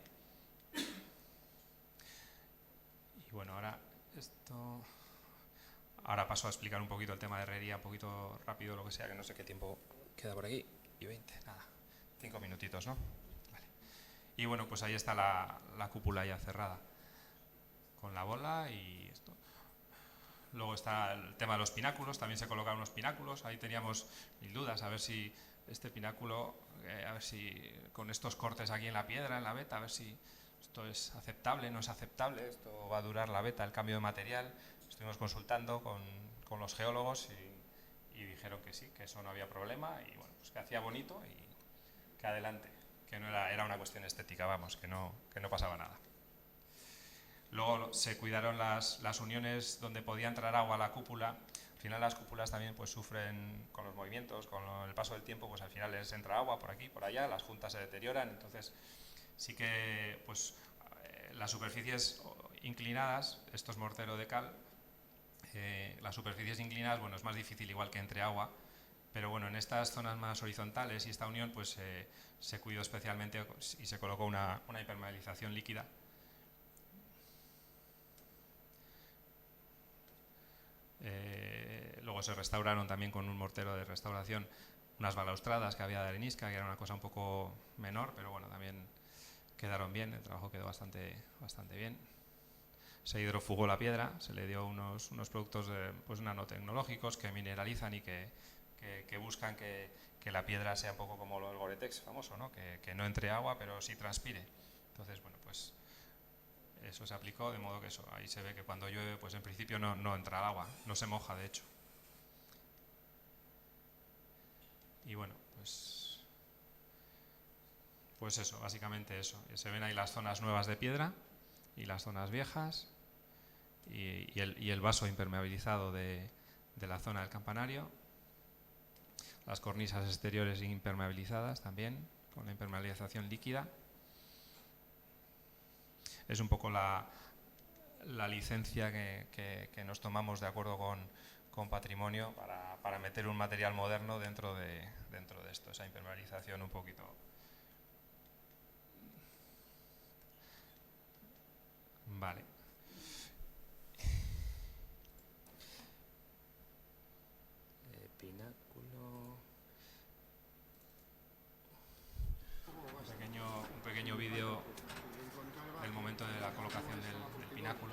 Y bueno, ahora paso a explicar un poquito el tema de herrería, un poquito rápido, lo que sea, que no sé qué tiempo queda por aquí. Y 20, nada, 5 minutitos, ¿no? Vale. Y bueno, pues ahí está la cúpula ya cerrada, con la bola y esto. Luego está el tema de los pináculos, también se colocaron unos pináculos, ahí teníamos mil dudas, a ver si este pináculo, a ver si con estos cortes aquí en la piedra, en la veta, a ver si esto es aceptable, no es aceptable, esto va a durar la veta, el cambio de material. Estuvimos consultando con los geólogos y dijeron que sí, que eso no había problema, y bueno, pues que hacía bonito y que adelante, que no era una cuestión estética, vamos, que no pasaba nada. Luego se cuidaron las uniones donde podía entrar agua a la cúpula. Al final las cúpulas también pues sufren con los movimientos, con el paso del tiempo, pues al final les entra agua por aquí, por allá, las juntas se deterioran, entonces sí que pues las superficies inclinadas, esto es mortero de cal, las superficies inclinadas, bueno, es más difícil igual que entre agua, pero bueno, en estas zonas más horizontales y esta unión pues se cuidó especialmente y se colocó una impermeabilización líquida. Luego se restauraron también con un mortero de restauración unas balaustradas que había de arenisca, que era una cosa un poco menor, pero bueno, también quedaron bien, el trabajo quedó bastante bien. Se hidrofugó la piedra, se le dio unos productos pues nanotecnológicos que mineralizan y que buscan que la piedra sea un poco como el Gore-Tex famoso, ¿no? Que no entre agua, pero sí transpire. Entonces, bueno, pues eso se aplicó, de modo que eso, ahí se ve que cuando llueve, pues en principio no entra el agua, no se moja de hecho. Y bueno, pues eso, básicamente eso. Se ven ahí las zonas nuevas de piedra y las zonas viejas y el vaso impermeabilizado de la zona del campanario. Las cornisas exteriores impermeabilizadas también, con la impermeabilización líquida. Es un poco la licencia que nos tomamos de acuerdo con Patrimonio para meter un material moderno dentro de esto, esa impermeabilización un poquito. Vale. Pináculo. Un pequeño vídeo del momento de la colocación del pináculo.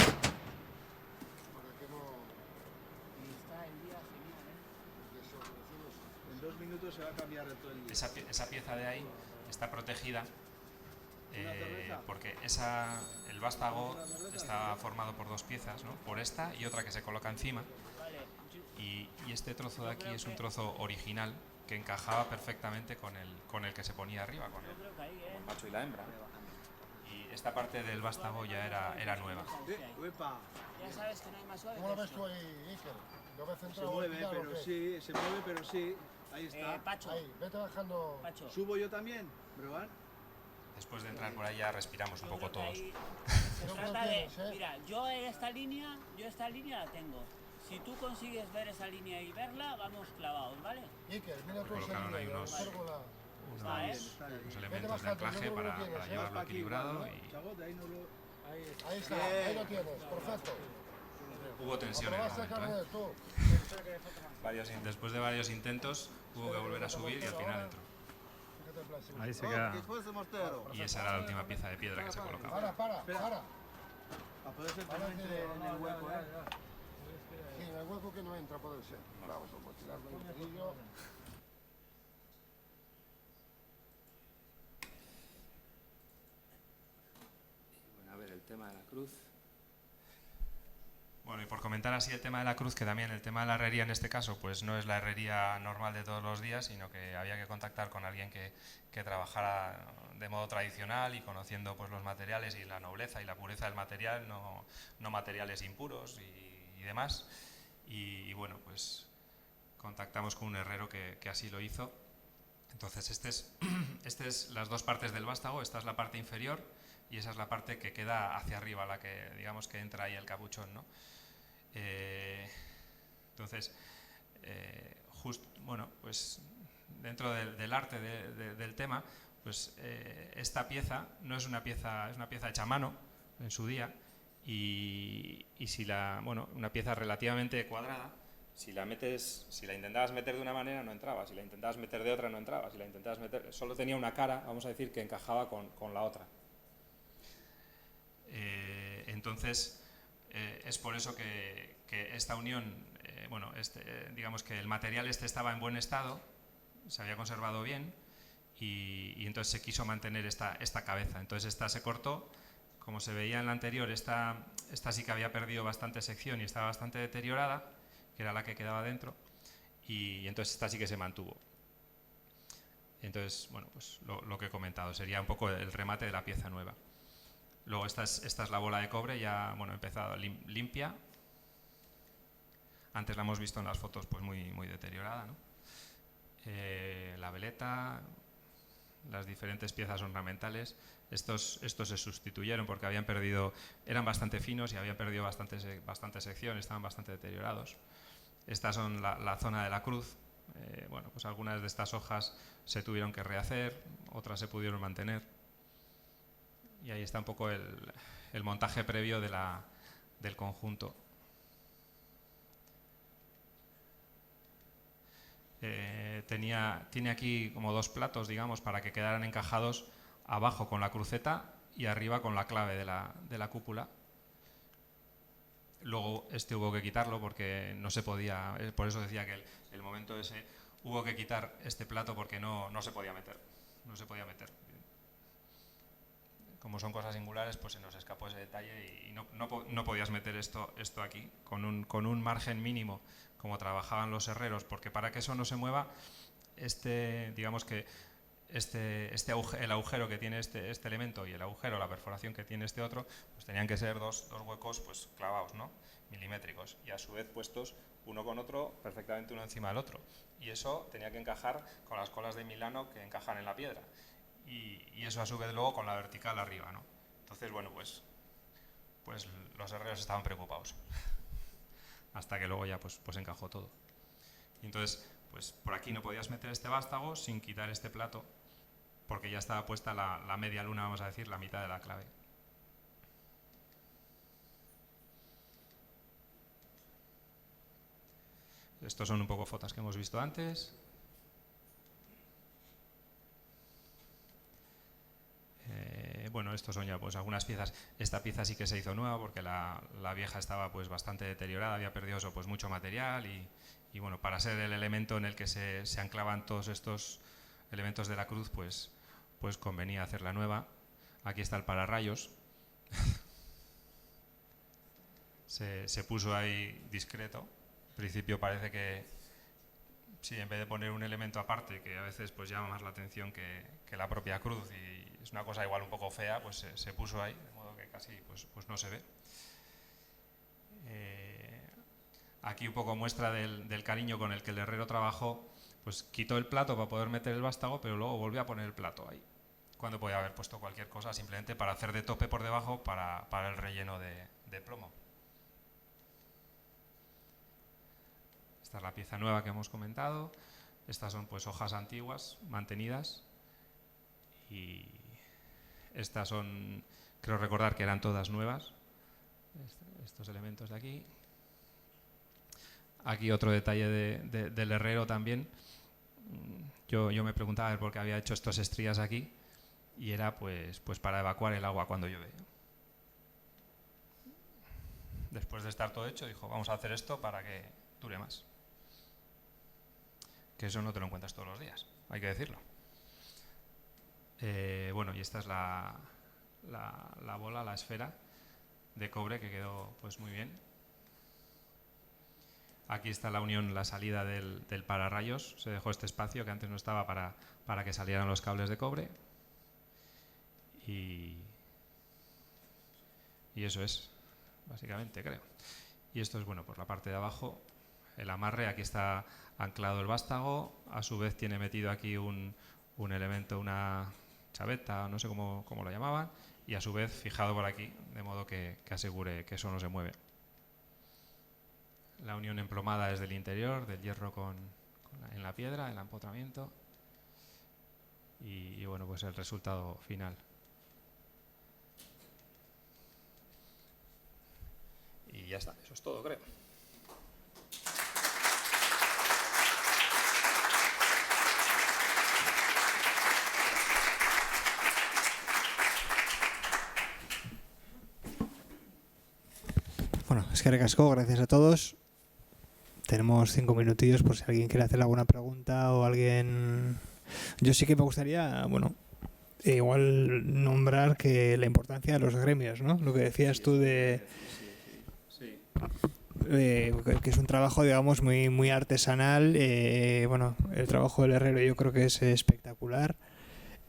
En 2 minutos se va a cambiar todo el día. Esa pieza de ahí está protegida porque el vástago está formado por 2 piezas, ¿no? Por esta y otra que se coloca encima, y este trozo de aquí es un trozo original que encajaba perfectamente con el que se ponía arriba, con el macho y la hembra. Y esta parte del vástago ya era nueva. Ya sabes que no hay más suave. ¿Cómo lo ves tú ahí, Iker? ¿Lo ves Se centrado mueve, vertical o pero qué? sí, se mueve, pero sí. Ahí está. Pacho, Ahí, vete bajando. Pacho. ¿Subo yo también, Brogan? Después de entrar por ahí ya respiramos un Yo poco creo que todos. ahí se Creo que trata lo de, tienes, ¿eh? mira, yo esta línea la tengo. Si tú consigues ver esa línea y verla, vamos clavados, ¿vale? Iker, mira tú ese Colocaron ahí vídeo, unos- observo la- Está, ¿eh? Está bien. Los elementos de anclaje para llevarlo Aquí equilibrado igual, ¿no? y Chagot, ahí no lo... Ahí está, Bien. ahí lo tienes, perfecto. hubo tensión en el Aprobaste momento, ¿eh? carnet tú. Después de varios intentos hubo que volver a subir y al final entró. Fíjate en plan, sí. Ahí se queda. Y esa era la última pieza de piedra que se colocaba. Para. Para poder ser que no entre en el hueco, ¿eh? Sí, en el hueco que no entra puede ser. Vamos a tirarlo un pelillo. Bueno, a ver, el tema de la cruz. Bueno, y por comentar así el tema de la cruz, que también el tema de la herrería en este caso, pues no es la herrería normal de todos los días, sino que había que contactar con alguien que trabajara de modo tradicional y conociendo pues los materiales y la nobleza y la pureza del material, no materiales impuros y demás. Y bueno, pues contactamos con un herrero que así lo hizo. Entonces este es las dos partes del vástago, esta es la parte inferior y esa es la parte que queda hacia arriba, la que digamos que entra ahí el capuchón, ¿no? Entonces, bueno, pues dentro del arte del tema, pues esta pieza no es una pieza, es una pieza hecha a mano en su día y si una pieza relativamente cuadrada. Si la intentabas meter de una manera no entraba, si la intentabas meter de otra no entraba, si la intentabas meter, solo tenía una cara, vamos a decir, que encajaba con la otra. Entonces es por eso que esta unión, digamos que el material estaba en buen estado, se había conservado bien y entonces se quiso mantener esta cabeza. Entonces esta se cortó, como se veía en la anterior, esta sí que había perdido bastante sección y estaba bastante deteriorada, que era la que quedaba dentro, y entonces esta sí que se mantuvo. Entonces, bueno, pues lo que he comentado, sería un poco el remate de la pieza nueva. Luego esta es la bola de cobre, ya empezado limpia. Antes la hemos visto en las fotos pues muy deteriorada, ¿no? La veleta, las diferentes piezas ornamentales, estos se sustituyeron porque eran bastante finos y habían perdido bastante sección, estaban bastante deteriorados. Estas son la zona de la cruz. Pues algunas de estas hojas se tuvieron que rehacer, otras se pudieron mantener. Y ahí está un poco el montaje previo del conjunto. Tiene aquí como dos platos, digamos, para que quedaran encajados abajo con la cruceta y arriba con la clave de la cúpula. Luego hubo que quitarlo porque no se podía, por eso decía que el momento ese hubo que quitar este plato porque no se podía meter. No se podía meter. Como son cosas singulares, pues se nos escapó ese detalle y no podías meter esto aquí con un margen mínimo, como trabajaban los herreros, porque para que eso no se mueva, digamos que el agujero que tiene este elemento y el agujero, la perforación que tiene este otro, pues tenían que ser dos huecos pues clavados, ¿no? Milimétricos, y a su vez puestos uno con otro, perfectamente uno encima del otro. Y eso tenía que encajar con las colas de Milano que encajan en la piedra. Y eso a su vez luego con la vertical arriba, ¿no? Entonces, bueno, pues los herreros estaban preocupados. Hasta que luego ya pues encajó todo. Y entonces, pues por aquí no podías meter este vástago sin quitar este plato, porque ya estaba puesta la media luna, vamos a decir, la mitad de la clave. Estos son un poco fotos que hemos visto antes. Estos son ya pues algunas piezas. Esta pieza sí que se hizo nueva porque la vieja estaba pues bastante deteriorada, había perdido eso, pues mucho material y bueno, para ser el elemento en el que se anclaban todos estos elementos de la cruz, pues convenía hacer la nueva. Aquí está el pararrayos. Se puso ahí discreto En principio parece que sí, en vez de poner un elemento aparte que a veces pues llama más la atención que la propia cruz y es una cosa igual un poco fea, pues se puso ahí, de modo que casi pues no se ve. Aquí un poco muestra del cariño con el que el herrero trabajó, pues quitó el plato para poder meter el vástago, pero luego volvió a poner el plato ahí, cuando podía haber puesto cualquier cosa simplemente para hacer de tope por debajo para el relleno de plomo. Esta es la pieza nueva que hemos comentado. Estas son pues hojas antiguas mantenidas y estas son, creo recordar que eran todas nuevas, estos elementos de aquí. Aquí otro detalle del herrero también. Yo me preguntaba a ver por qué había hecho estas estrías aquí y era pues para evacuar el agua cuando llueve. Después de estar todo hecho dijo, vamos a hacer esto para que dure más. Que eso no te lo encuentras todos los días, hay que decirlo. Bueno, y esta es la bola, la esfera de cobre que quedó pues muy bien. Aquí está la unión, la salida del pararrayos. Se dejó este espacio que antes no estaba para que salieran los cables de cobre. Y eso es, básicamente, creo. Y esto es, bueno, por la parte de abajo, el amarre. Aquí está anclado el vástago. A su vez tiene metido aquí un elemento, una chaveta, no sé cómo lo llamaban. Y a su vez fijado por aquí, de modo que asegure que eso no se mueve. La unión emplomada es del interior, del hierro en la piedra, el empotramiento y bueno, pues el resultado final. Y ya está, eso es todo, creo. Bueno, es que recasco, gracias a todos. Tenemos 5 minutillos por si alguien quiere hacer alguna pregunta o alguien... Yo sí que me gustaría, bueno, igual nombrar que la importancia de los gremios, ¿no? Lo que decías tú de... que es un trabajo, digamos, muy artesanal. Bueno, el trabajo del herrero yo creo que es espectacular.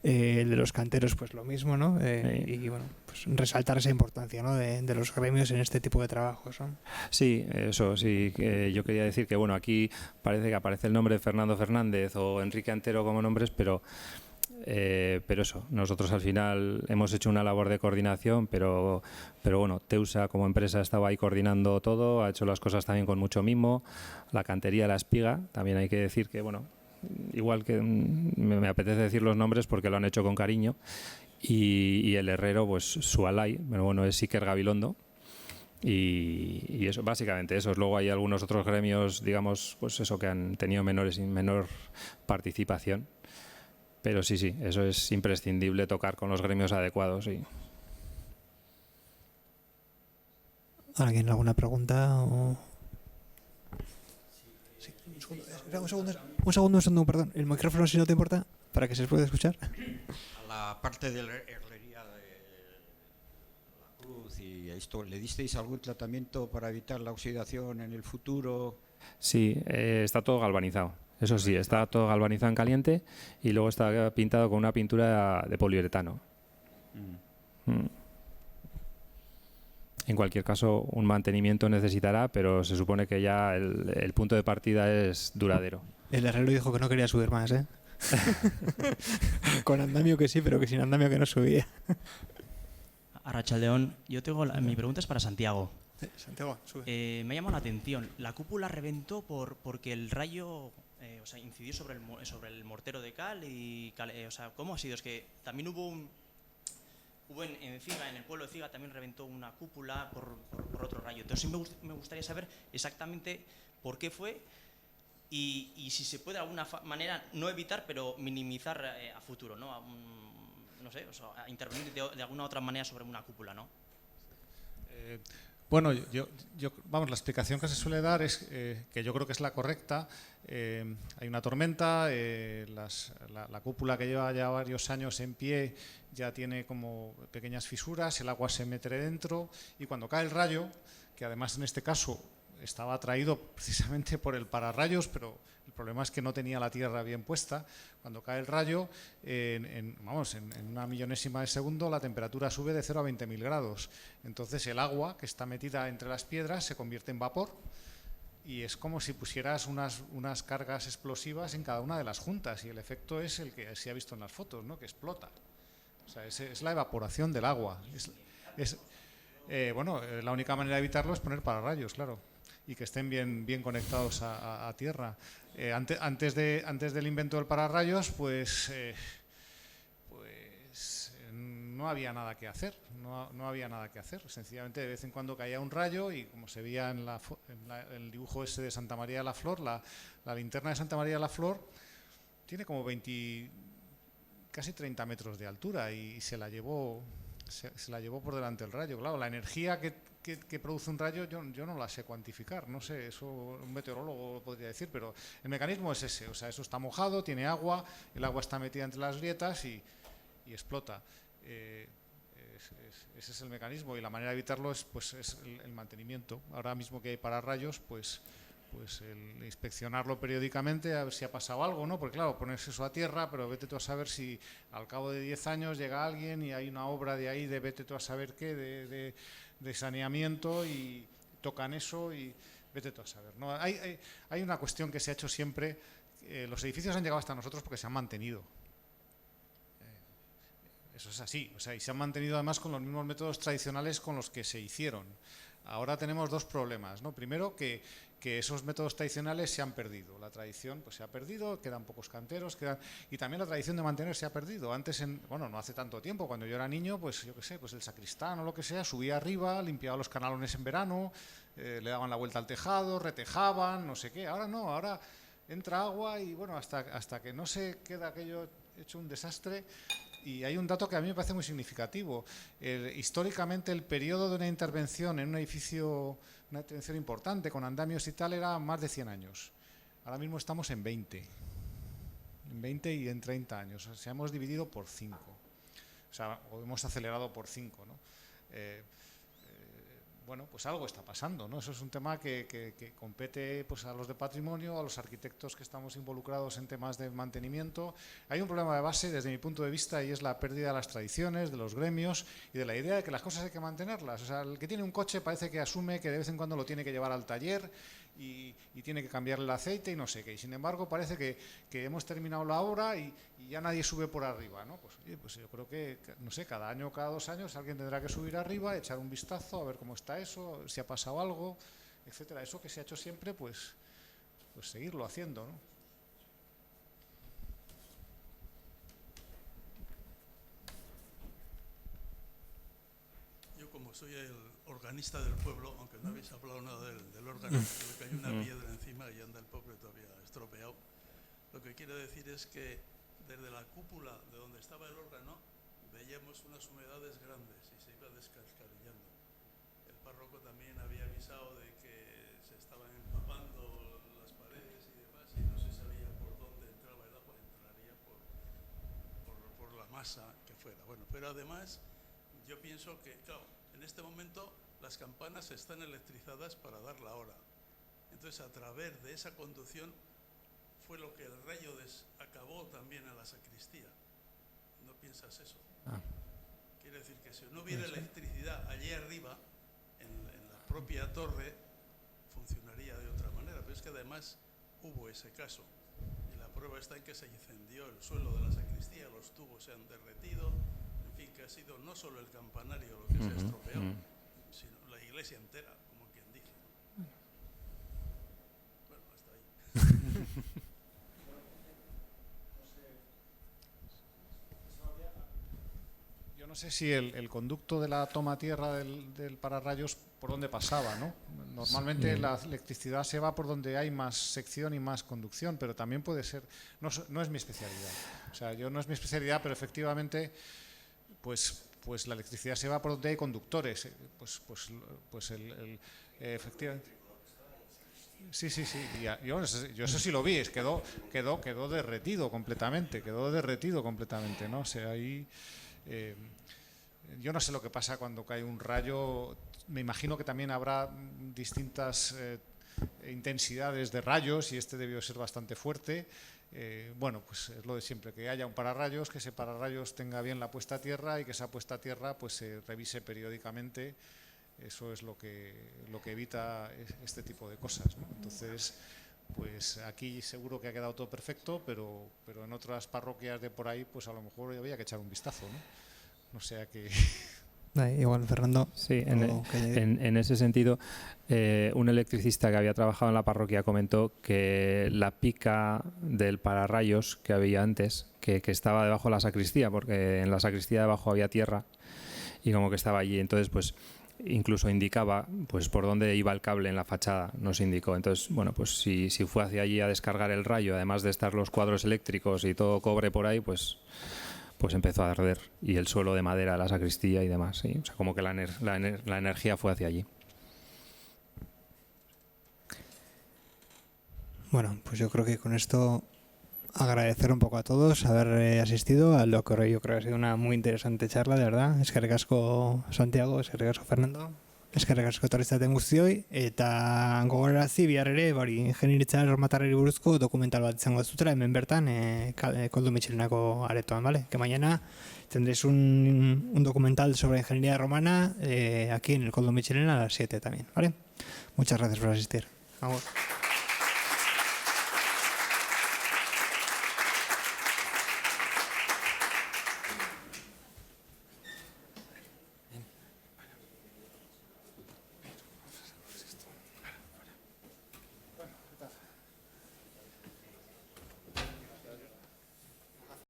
El de los canteros pues lo mismo, ¿no? Y bueno, pues resaltar esa importancia, ¿no? de los gremios en este tipo de trabajos, ¿no? Sí, eso sí, que yo quería decir que bueno, aquí parece que aparece el nombre de Fernando Fernández o Enrique Antero como nombres, pero eso, nosotros al final hemos hecho una labor de coordinación, pero bueno, Teusa como empresa estaba ahí coordinando todo, ha hecho las cosas también con mucho mimo, la cantería, la espiga, también hay que decir que bueno, igual que me apetece decir los nombres porque lo han hecho con cariño y el herrero pues Sualay, pero bueno, es Iker Gabilondo y eso, básicamente eso. Luego hay algunos otros gremios, digamos, pues eso, que han tenido menor participación, pero sí, eso es imprescindible, tocar con los gremios adecuados. ¿Alguien alguna pregunta? O... Sí, un segundo, perdón. El micrófono, si no te importa, para que se pueda escuchar. A la parte de la herrería de la cruz y esto, ¿le disteis algún tratamiento para evitar la oxidación en el futuro? Sí, está todo galvanizado. Eso sí, está todo galvanizado en caliente y luego está pintado con una pintura de poliuretano. En cualquier caso, un mantenimiento necesitará, pero se supone que ya el punto de partida es duradero. El herrero dijo que no quería subir más, ¿eh? Con andamio que sí, pero que sin andamio que no subía. Arrachaldeón, mi pregunta es para Santiago. Santiago, sube. Me ha llamado la atención. La cúpula reventó porque el rayo incidió sobre el mortero de cal y ¿cómo ha sido? Es que también hubo en Ciga, en el pueblo de Ciga también reventó una cúpula por otro rayo. Entonces me gustaría saber exactamente por qué fue y si se puede de alguna manera no evitar, pero minimizar a futuro, ¿no? No sé, a intervenir de alguna otra manera sobre una cúpula, ¿no? Bueno, vamos, la explicación que se suele dar es que yo creo que es la correcta. Hay una tormenta, la cúpula que lleva ya varios años en pie ya tiene como pequeñas fisuras, el agua se mete dentro y cuando cae el rayo, que además en este caso estaba atraído precisamente por el pararrayos, pero el problema es que no tenía la tierra bien puesta. Cuando cae el rayo, en una millonésima de segundo la temperatura sube de 0 a 20.000 grados. Entonces el agua que está metida entre las piedras se convierte en vapor y es como si pusieras unas cargas explosivas en cada una de las juntas, y el efecto es el que se ha visto en las fotos, ¿no? Que explota. O sea, es la evaporación del agua. La única manera de evitarlo es poner pararrayos, claro, y que estén bien conectados a tierra. Antes del invento del pararrayos, pues no había nada que hacer. No había nada que hacer. Sencillamente, de vez en cuando caía un rayo y, como se veía en el dibujo ese de Santa María de la Flor, la linterna de Santa María de la Flor tiene como casi 30 metros de altura, y se la llevó por delante el rayo. Claro, la energía que produce un rayo yo no la sé cuantificar, no sé, eso un meteorólogo lo podría decir, pero el mecanismo es ese. O sea, eso está mojado, tiene agua, el agua está metida entre las grietas y explota. Ese es el mecanismo, y la manera de evitarlo es el mantenimiento. Ahora mismo que hay pararrayos, pues el inspeccionarlo periódicamente, a ver si ha pasado algo, ¿no? Porque claro, pones eso a tierra, pero vete tú a saber si al cabo de 10 años llega alguien y hay una obra de ahí de vete tú a saber qué, de saneamiento, y tocan eso y vete tú a saber, ¿no? Hay una cuestión que se ha hecho siempre. Los edificios han llegado hasta nosotros porque se han mantenido. Eso es así, o sea, y se han mantenido además con los mismos métodos tradicionales con los que se hicieron. Ahora tenemos dos problemas, ¿no? Primero, que esos métodos tradicionales se han perdido. La tradición pues se ha perdido, quedan pocos canteros, y también la tradición de mantener se ha perdido. Antes, no hace tanto tiempo, cuando yo era niño, pues yo qué sé, pues el sacristán o lo que sea, subía arriba, limpiaba los canalones en verano, le daban la vuelta al tejado, retejaban, no sé qué. Ahora no, ahora entra agua y bueno, hasta que no se queda aquello hecho un desastre. Y hay un dato que a mí me parece muy significativo. Históricamente, el periodo de una intervención en un edificio, una intervención importante, con andamios y tal, era más de 100 años. Ahora mismo estamos en 20. En 20 y en 30 años. O sea, hemos dividido por 5. O sea, o hemos acelerado por 5, ¿no? Bueno, pues algo está pasando, ¿no? Eso es un tema que compete pues a los de patrimonio, a los arquitectos que estamos involucrados en temas de mantenimiento. Hay un problema de base desde mi punto de vista, y es la pérdida de las tradiciones, de los gremios y de la idea de que las cosas hay que mantenerlas. O sea, el que tiene un coche parece que asume que de vez en cuando lo tiene que llevar al taller y tiene que cambiarle el aceite y no sé qué. Y sin embargo parece que hemos terminado la obra y ya nadie sube por arriba, ¿no? Pues, oye, pues yo creo que, no sé, cada año o cada 2 años alguien tendrá que subir arriba, echar un vistazo, a ver cómo está eso, si ha pasado algo, etcétera. Eso que se ha hecho siempre, pues seguirlo haciendo, ¿no? Yo, como soy el organista del pueblo, aunque no habéis hablado nada del órgano, que le cayó una piedra encima y anda el pobre todavía estropeado, lo que quiero decir es que desde la cúpula de donde estaba el órgano veíamos unas humedades grandes y se iba descascarillando. El párroco también había avisado de que se estaban empapando las paredes y demás, y no se sabía por dónde entraba el agua. Entraría por la masa que fuera. Bueno, pero además yo pienso que, claro, en este momento las campanas están electrizadas para dar la hora. Entonces, a través de esa conducción fue lo que el rayo acabó también a la sacristía. ¿No piensas eso? Quiere decir que si no hubiera electricidad allí arriba, en la propia torre, funcionaría de otra manera. Pero es que además hubo ese caso. Y la prueba está en que se incendió el suelo de la sacristía, los tubos se han derretido. En fin, que ha sido no solo el campanario lo que se ha estropeado, sino la iglesia entera, como quien dice. Bueno, hasta ahí. Yo no sé si el conducto de la toma tierra del pararrayos por dónde pasaba, ¿no? Normalmente la electricidad se va por donde hay más sección y más conducción, pero también puede ser, no es mi especialidad. O sea, no es mi especialidad, pero efectivamente pues la electricidad se va por donde hay conductores. Efectivamente. Sí. Yo eso sí lo vi, quedó derretido completamente, ¿no? O sea, ahí yo no sé lo que pasa cuando cae un rayo Me imagino que también habrá distintas intensidades de rayos y este debió ser bastante fuerte. Bueno, pues es lo de siempre, que haya un pararrayos, que ese pararrayos tenga bien la puesta a tierra y que esa puesta a tierra pues se revise periódicamente. Eso es lo que evita este tipo de cosas, ¿no? Entonces, pues aquí seguro que ha quedado todo perfecto, pero en otras parroquias de por ahí, pues a lo mejor había que echar un vistazo, ¿no? No sea que... Igual, Fernando. Sí, en ese sentido, un electricista que había trabajado en la parroquia comentó que la pica del pararrayos que había antes, que estaba debajo de la sacristía, porque en la sacristía debajo había tierra y como que estaba allí, entonces pues incluso indicaba pues por dónde iba el cable en la fachada, nos indicó. Entonces, bueno, pues si fue hacia allí a descargar el rayo, además de estar los cuadros eléctricos y todo cobre por ahí, pues empezó a arder, y el suelo de madera de la sacristía y demás, ¿sí? O sea, como que la energía fue hacia allí. Bueno, pues yo creo que con esto agradecer un poco a todos haber asistido a lo que yo creo que ha sido una muy interesante charla, de verdad. Eskerrik asko Santiago, eskerrik asko Fernando, eskerrik asko etorri guztioi, eta gogorarazi bihar ere ingeniaritza erromatarrari buruzko dokumental bat izango zutela hemen bertan Koldo Mitxelenako aretoan, ¿vale? Que mañana tendréis un documental sobre ingeniería romana aquí en el Koldo Mitxelena a las 7 también, ¿vale? Muchas gracias por asistir. Vamos.